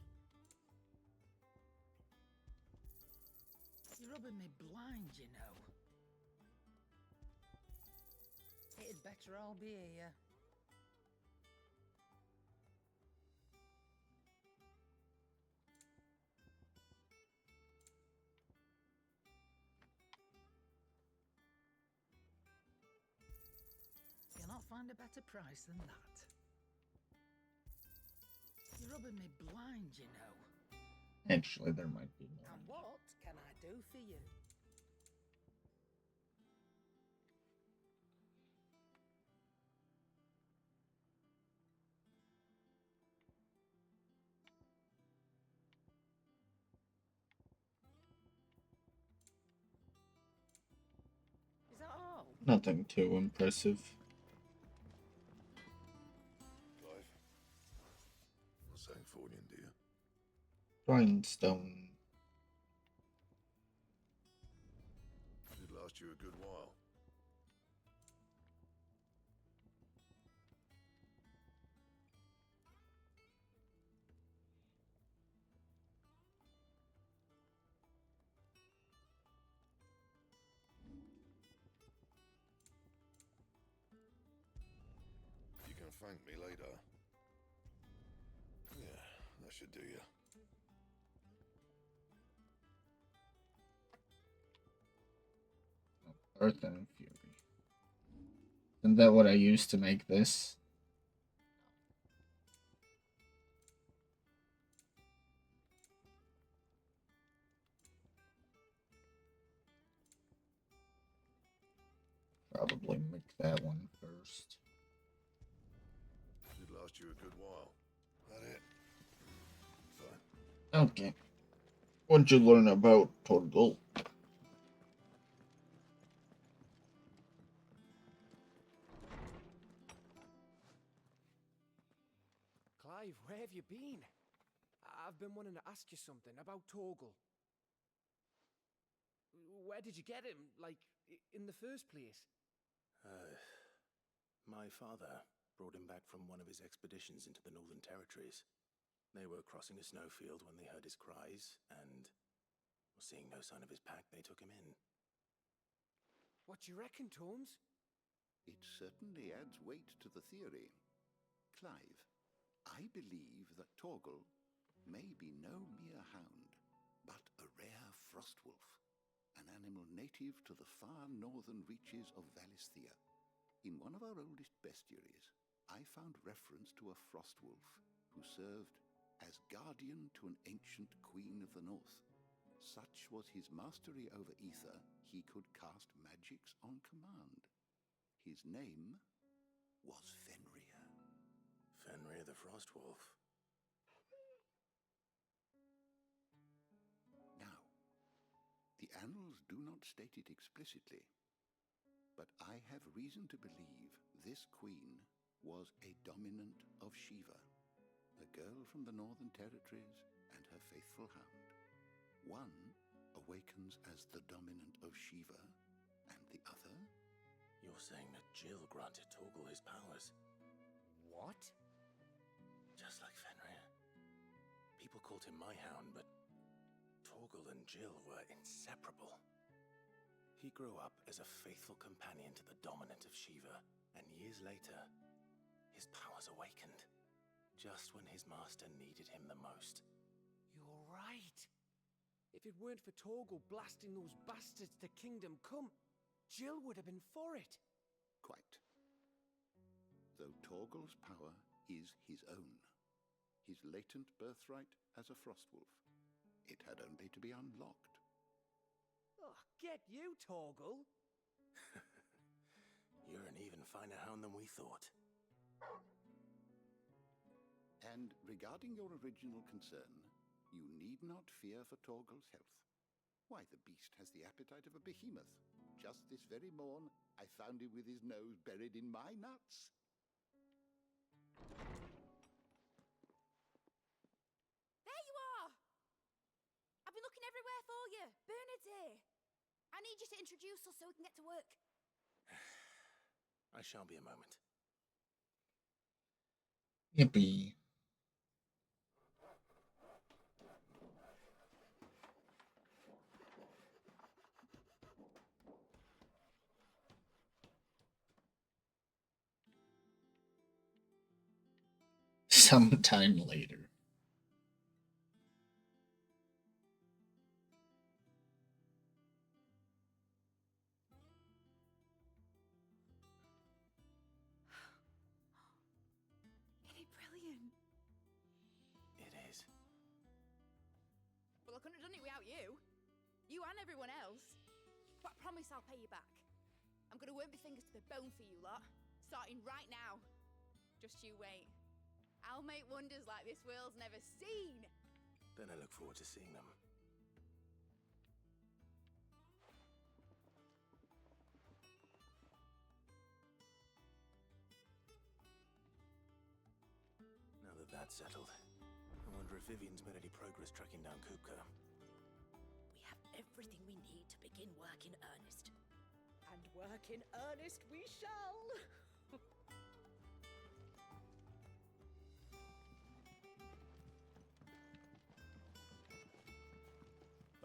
You're rubbing me blind, you know. It'd better all be here. You'll not find a better price than that. You're rubbing me blind, you know. Actually, there might be more. And what can I do for you? Is that all? Nothing too impressive. Clive, what's saying Fornian, dear? Grindstone. Should last you a good while. You can thank me later. Yeah, that should do you. Earth and Fury. Isn't that what I used to make this? Probably make that one first. Should last you a good while. That it? Fine. Okay. What'd you learn about Torgal? Clive, where have you been? I've been wanting to ask you something about Torgal. Where did you get him, like, in the first place? My father brought him back from one of his expeditions into the Northern Territories. They were crossing a snowfield when they heard his cries, and seeing no sign of his pack, they took him in. What do you reckon, Tomes? It certainly adds weight to the theory. Clive, I believe that Torgal may be no mere hound, but a rare frostwolf, an animal native to the far northern reaches of Valisthea. In one of our oldest bestiaries, I found reference to a frostwolf who served as guardian to an ancient queen of the north. Such was his mastery over ether, he could cast magics on command. His name was Fenrir. Fenrir the Frostwolf. Now, the annals do not state it explicitly, but I have reason to believe this queen was a dominant of Shiva, a girl from the Northern Territories and her faithful hound. One awakens as the dominant of Shiva, and the other... You're saying that Jill granted Torgal his powers? What? Just like Fenrir. People called him my hound, but Torgal and Jill were inseparable. He grew up as a faithful companion to the dominant of Shiva, and years later, his powers awakened, just when his master needed him the most. You're right. If it weren't for Torgal blasting those bastards to Kingdom Come, Jill would have been for it. Quite. Though Torgal's power is his own, his latent birthright as a frostwolf, it had only to be unlocked. Oh, get you, Torgal. You're an even finer hound than we thought. And regarding your original concern, you need not fear for Torgal's health. Why, the beast has the appetite of a behemoth. Just this very morn, I found him with his nose buried in my nuts. for you. Bernard's here. I need you to introduce us so we can get to work. I shan't be a moment. Yippee. Sometime later. Isn't it brilliant? It is. Well, I couldn't have done it without you. You and everyone else. But I promise I'll pay you back. I'm going to work my fingers to the bone for you lot. Starting right now. Just you wait. I'll make wonders like this world's never seen. Then I look forward to seeing them. Now that that's settled, I wonder if Vivian's made any progress tracking down Kupka. We have everything we need to begin work in earnest. And work in earnest we shall!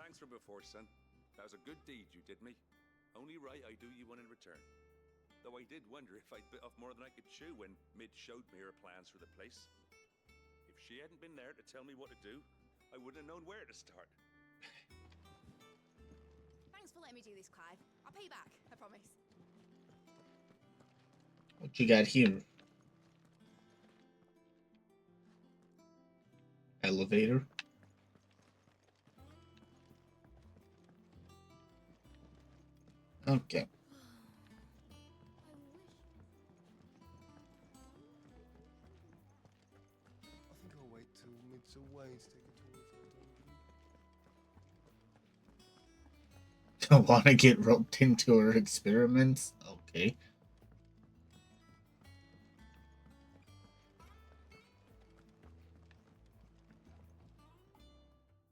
Thanks for before, son. That was a good deed you did me. Only right I do you one in return. Though I did wonder if I'd bit off more than I could chew when Mid showed me her plans for the place. If she hadn't been there to tell me what to do, I wouldn't have known where to start. Thanks for letting me do this, Clive. I'll pay you back, I promise. What you got here? Elevator. Okay. I think I'll wait till Mid's away to take a tour of her dungeon. Don't want to get roped into her experiments? Okay.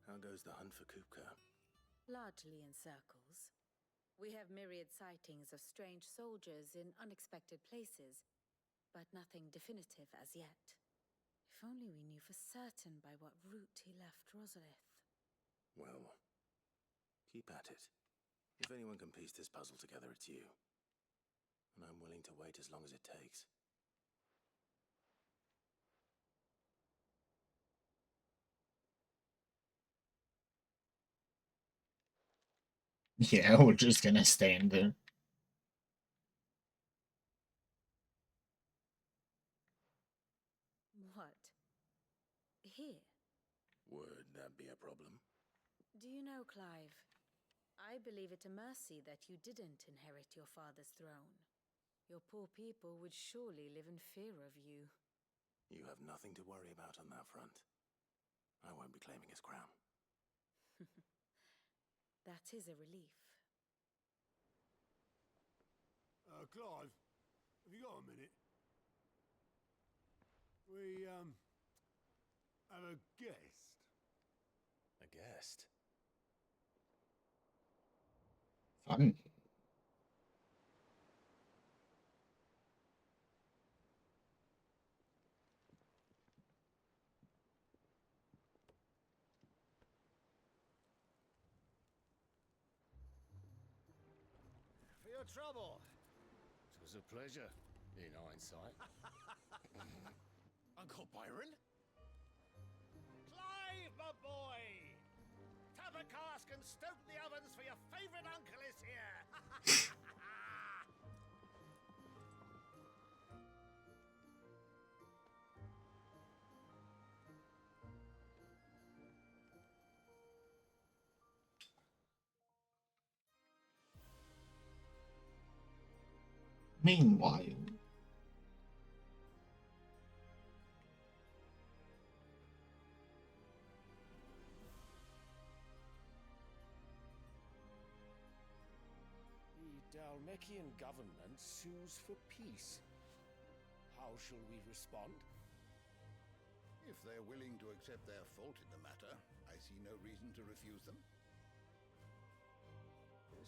How goes the hunt for Kupka? Largely in circles. We have myriad sightings of strange soldiers in unexpected places, but nothing definitive as yet. If only we knew for certain by what route he left Rosalith. Well, keep at it. If anyone can piece this puzzle together, it's you. And I'm willing to wait as long as it takes. Yeah, we're just gonna stand there. What? Here? Would that be a problem? Do you know, Clive? I believe it a mercy that you didn't inherit your father's throne. Your poor people would surely live in fear of you. You have nothing to worry about on that front. I won't be claiming his crown. That is a relief. Clive, have you got a minute? We, have a guest. A guest? Fun. For your trouble. It was a pleasure, in hindsight. Uncle Byron? Clive, my boy! Tap a cask and stoke the ovens for your favourite uncle is here! Meanwhile, The Dalmekian government sues for peace. How shall we respond? If they're willing to accept their fault in the matter, I see no reason to refuse them.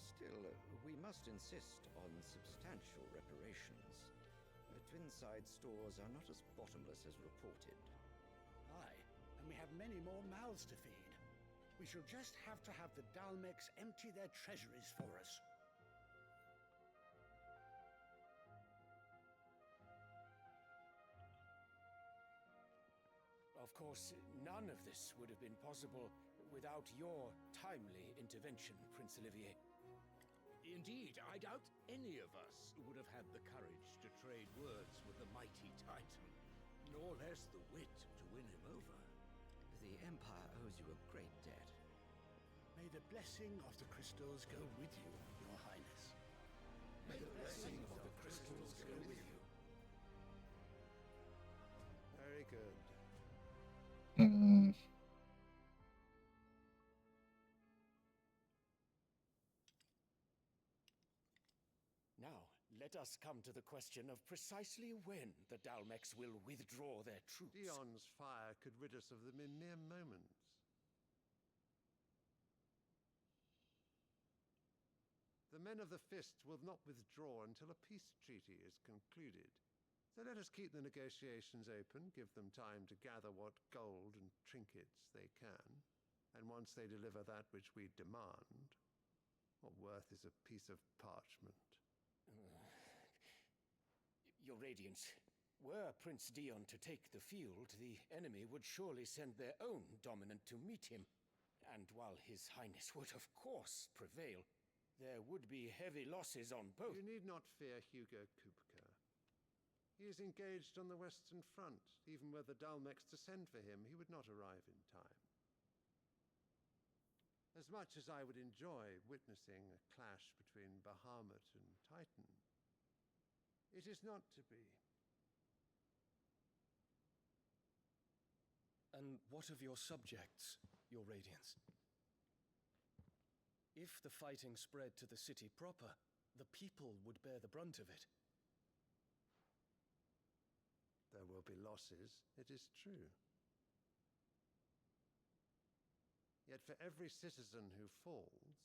Still, we must insist on substantial reparations. Twinside stores are not as bottomless as reported. Aye, and we have many more mouths to feed. We shall just have to have the Dalmex empty their treasuries for us. Of course, none of this would have been possible without your timely intervention, Prince Olivier. Indeed, I doubt any of us would have had the courage to trade words with the mighty Titan, nor less the wit to win him over. The Empire owes you a great debt. May the blessing of the crystals go with you, Your Highness. May the blessing of the crystals go with you. Very good. Now, let us come to the question of precisely when the Dalmex will withdraw their troops. Dion's fire could rid us of them in mere moments. The men of the Fist will not withdraw until a peace treaty is concluded. So let us keep the negotiations open, give them time to gather what gold and trinkets they can, and once they deliver that which we demand, what worth is a piece of parchment? Your Radiance, were Prince Dion to take the field, the enemy would surely send their own dominant to meet him. And while His Highness would, of course, prevail, there would be heavy losses on both. You need not fear Hugo Kupka. He is engaged on the Western Front. Even were the Dalmex to send for him, he would not arrive in time. As much as I would enjoy witnessing a clash between Bahamut and Titan, it is not to be. And what of your subjects, Your Radiance? If the fighting spread to the city proper, the people would bear the brunt of it. There will be losses, it is true. Yet for every citizen who falls,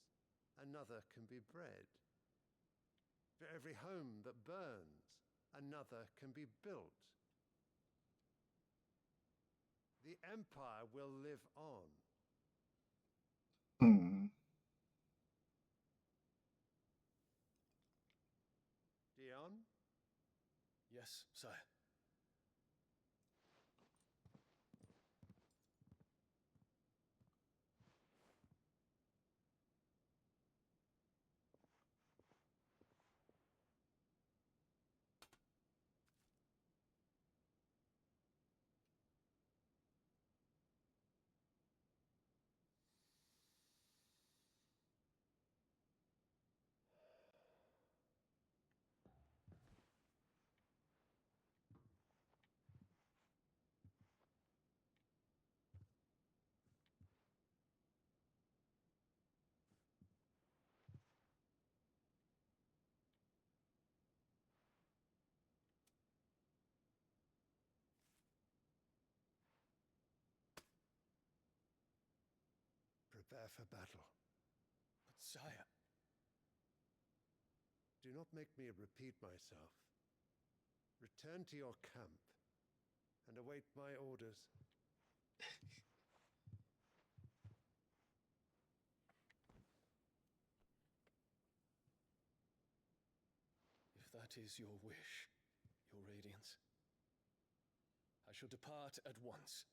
another can be bred. For every home that burns, another can be built. The Empire will live on. Dion? Yes, sire. Prepare for battle. But sire... Do not make me repeat myself. Return to your camp and await my orders. If that is your wish, Your Radiance, I shall depart at once.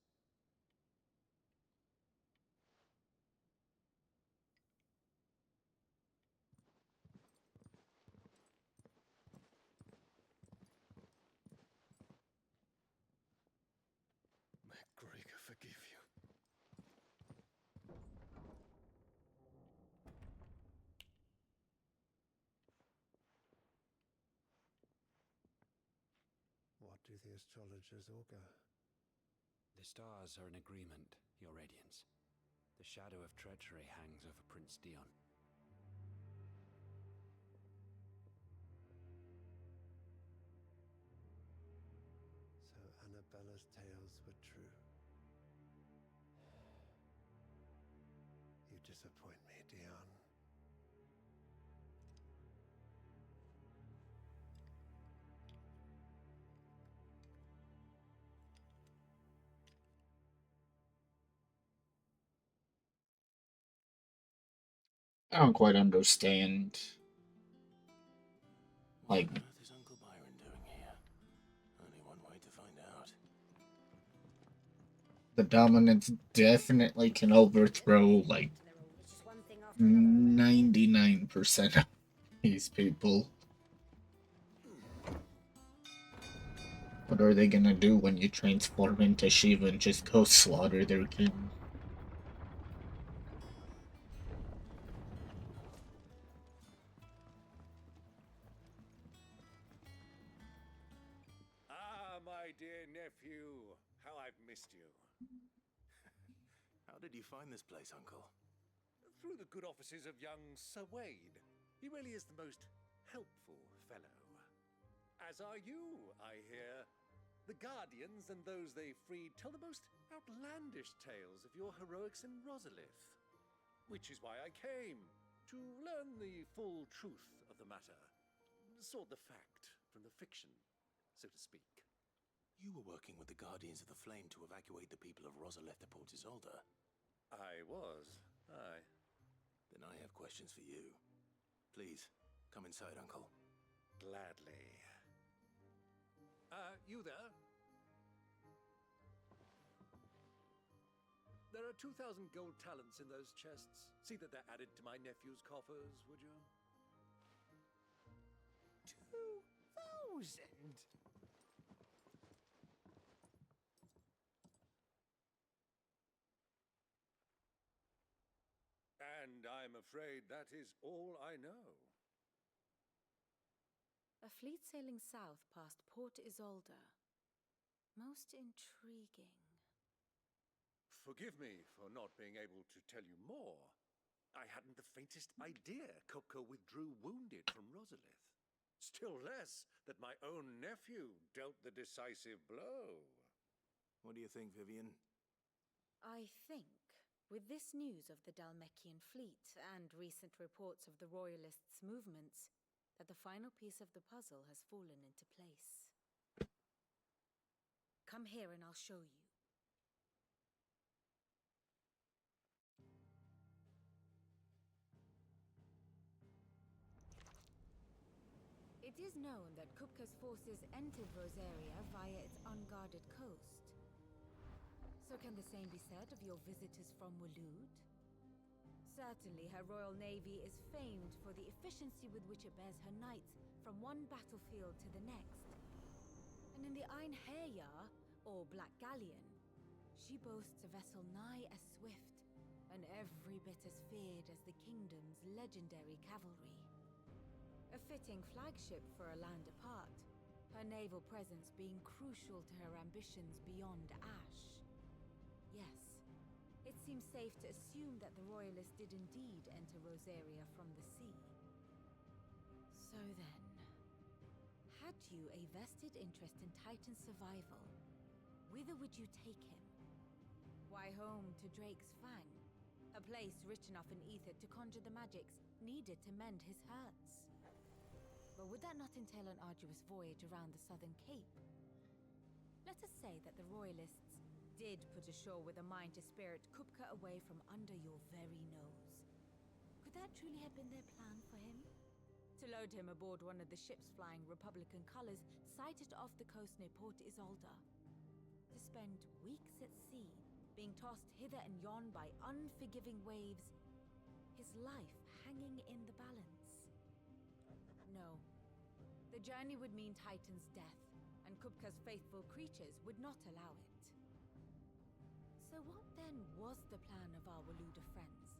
May Gregor forgive you. What do the astrologers augur? The stars are in agreement, Your Radiance. The shadow of treachery hangs over Prince Dion. So Annabella's tales were true. You disappoint me, Dion. I don't quite understand. Like, What is Uncle Byron doing here? Only one way to find out. the dominance definitely can overthrow, like, 99% of these people. What are they gonna do when you transform into Shiva and just go slaughter their king? Ah, my dear nephew, how I've missed you. How did you find this place, Uncle? Through the good offices of young Sir Wade. He really is the most helpful fellow. As are you, I hear. The Guardians and those they freed tell the most outlandish tales of your heroics in Rosalith. Which is why I came, to learn the full truth of the matter. Sort the fact from the fiction, so to speak. You were working with the Guardians of the Flame to evacuate the people of Rosalith to Port Isolde. I was, aye. Then I have questions for you. Please, come inside, Uncle. Gladly. You there? There are 2,000 gold talents in those chests. See that they're added to my nephew's coffers, would you? 2,000? And I'm afraid that is all I know. A fleet sailing south past Port Isolde. Most intriguing. Forgive me for not being able to tell you more. I hadn't the faintest idea Kopko withdrew wounded from Rosalith. Still less that my own nephew dealt the decisive blow. What do you think, Vivian? I think, with this news of the Dalmekian fleet and recent reports of the Royalists' movements, that the final piece of the puzzle has fallen into place. Come here and I'll show you. It is known that Kupka's forces entered Rosaria via its unguarded coast. So can the same be said of your visitors from Waloed? Certainly, her royal navy is famed for the efficiency with which it bears her knights from one battlefield to the next. And in the Einherjar, or Black Galleon, she boasts a vessel nigh as swift, and every bit as feared as the kingdom's legendary cavalry. A fitting flagship for a land apart, her naval presence being crucial to her ambitions beyond Ash. Yes, it seems safe to assume that the Royalists did indeed enter Rosaria from the sea. So then, had you a vested interest in Titan's survival, whither would you take him? Why, home to Drake's Fang, a place rich enough in ether to conjure the magics needed to mend his hurts. But would that not entail an arduous voyage around the southern cape? Let us say that the Royalists did put ashore with a mind to spirit Kupka away from under your very nose. Could that truly have been their plan for him? To load him aboard one of the ships flying Republican colors sighted off the coast near Port Isolde. To spend weeks at sea, being tossed hither and yon by unforgiving waves, his life hanging in the balance. No. The journey would mean Titan's death, and Kupka's faithful creatures would not allow it. So what then was the plan of our Waluda friends?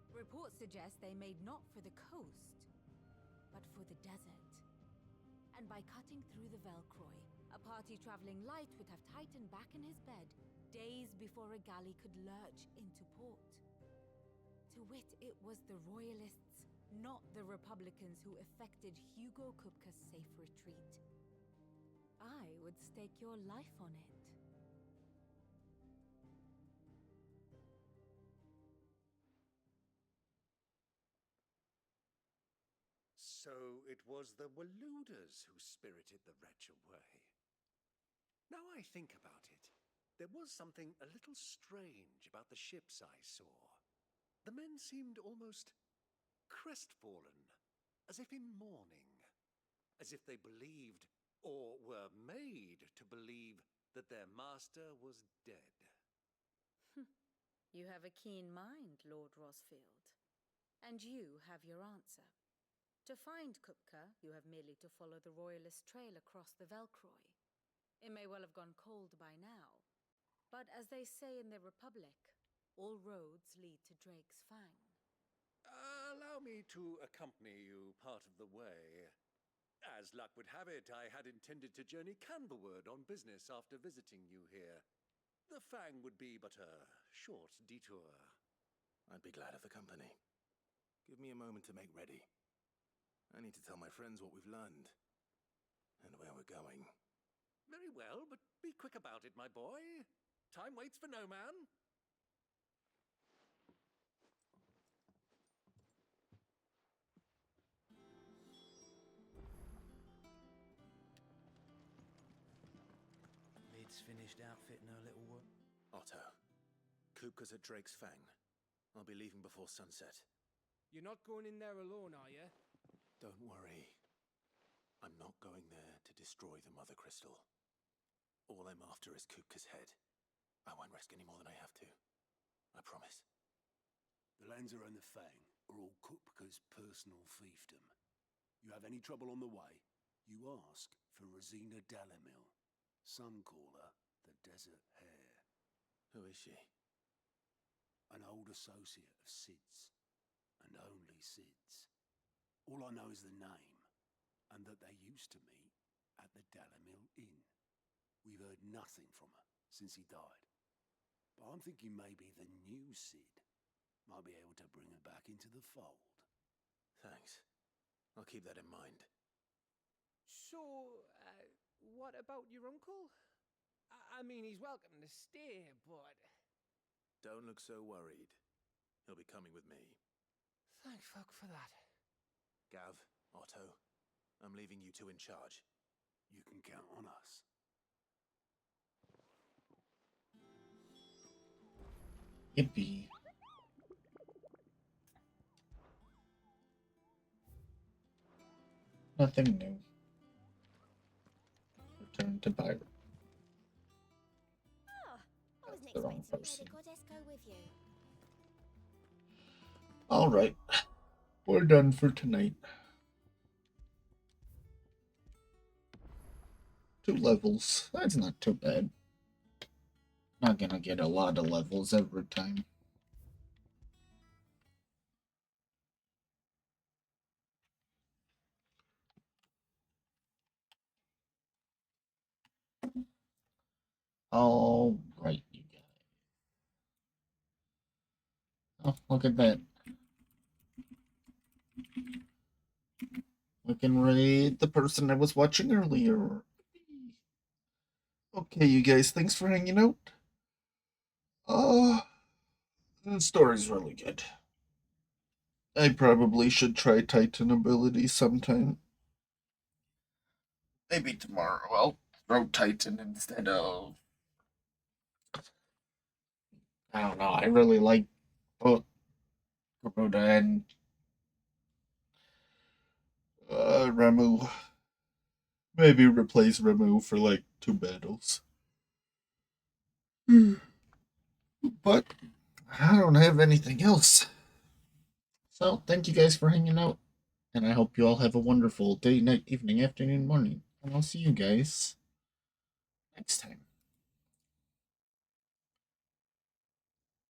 Reports suggest they made not for the coast, but for the desert. And by cutting through the Velcroy, a party traveling light would have Titan back in his bed days before a galley could lurch into port. To wit, it was the Royalists, not the Republicans, who effected Hugo Kupka's safe retreat. I would stake your life on it. So it was the Waludas who spirited the wretch away. Now I think about it, there was something a little strange about the ships I saw. The men seemed almost crestfallen, as if in mourning, as if they believed, or were made to believe, that their master was dead. You have a keen mind, Lord Rosfield. And you have your answer. To find Kupka, you have merely to follow the Royalist trail across the Velcroy. It may well have gone cold by now, but as they say in the Republic, all roads lead to Drake's Fang. Allow me to accompany you part of the way. As luck would have it, I had intended to journey Canberward on business after visiting you here. The Fang would be but a short detour. I'd be glad of the company. Give me a moment to make ready. I need to tell my friends what we've learned, and where we're going. Very well, but be quick about it, my boy. Time waits for no man. Lid's finished outfitting her little work. Otto, Kupka's at Drake's Fang. I'll be leaving before sunset. You're not going in there alone, are you? Don't worry. I'm not going there to destroy the Mother Crystal. All I'm after is Kupka's head. I won't risk any more than I have to. I promise. The Lancer and the Fang are all Kupka's personal fiefdom. You have any trouble on the way, you ask for Rosina Dalamil. Some call her the Desert Hare. Who is she? An old associate of Sid's, and only Sid's. All I know is the name, and that they used to meet at the Dalamil Inn. We've heard nothing from her since he died. But I'm thinking maybe the new Sid might be able to bring her back into the fold. Thanks. I'll keep that in mind. So, what about your uncle? I mean, he's welcome to stay, but... Don't look so worried. He'll be coming with me. Thank fuck for that. Gav, Otto, I'm leaving you two in charge. You can count on us. Yippee. Nothing new. Return to Byron. Oh, I wasn't the wrong expecting person. Lady Goddess go with you. Alright. We're done for tonight. 2 levels. That's not too bad. Not gonna get a lot of levels every time. All right, you guys. Oh, look at that. We can raid the person I was watching earlier. Okay, you guys, thanks for hanging out. The story's really good. I probably should try Titan ability sometime. Maybe tomorrow I'll throw Titan instead of... I don't know, I really like both Garuda and Ramu. Maybe replace Ramu for like 2 battles. But I don't have anything else. So thank you guys for hanging out. And I hope you all have a wonderful day, night, evening, afternoon, morning. And I'll see you guys next time.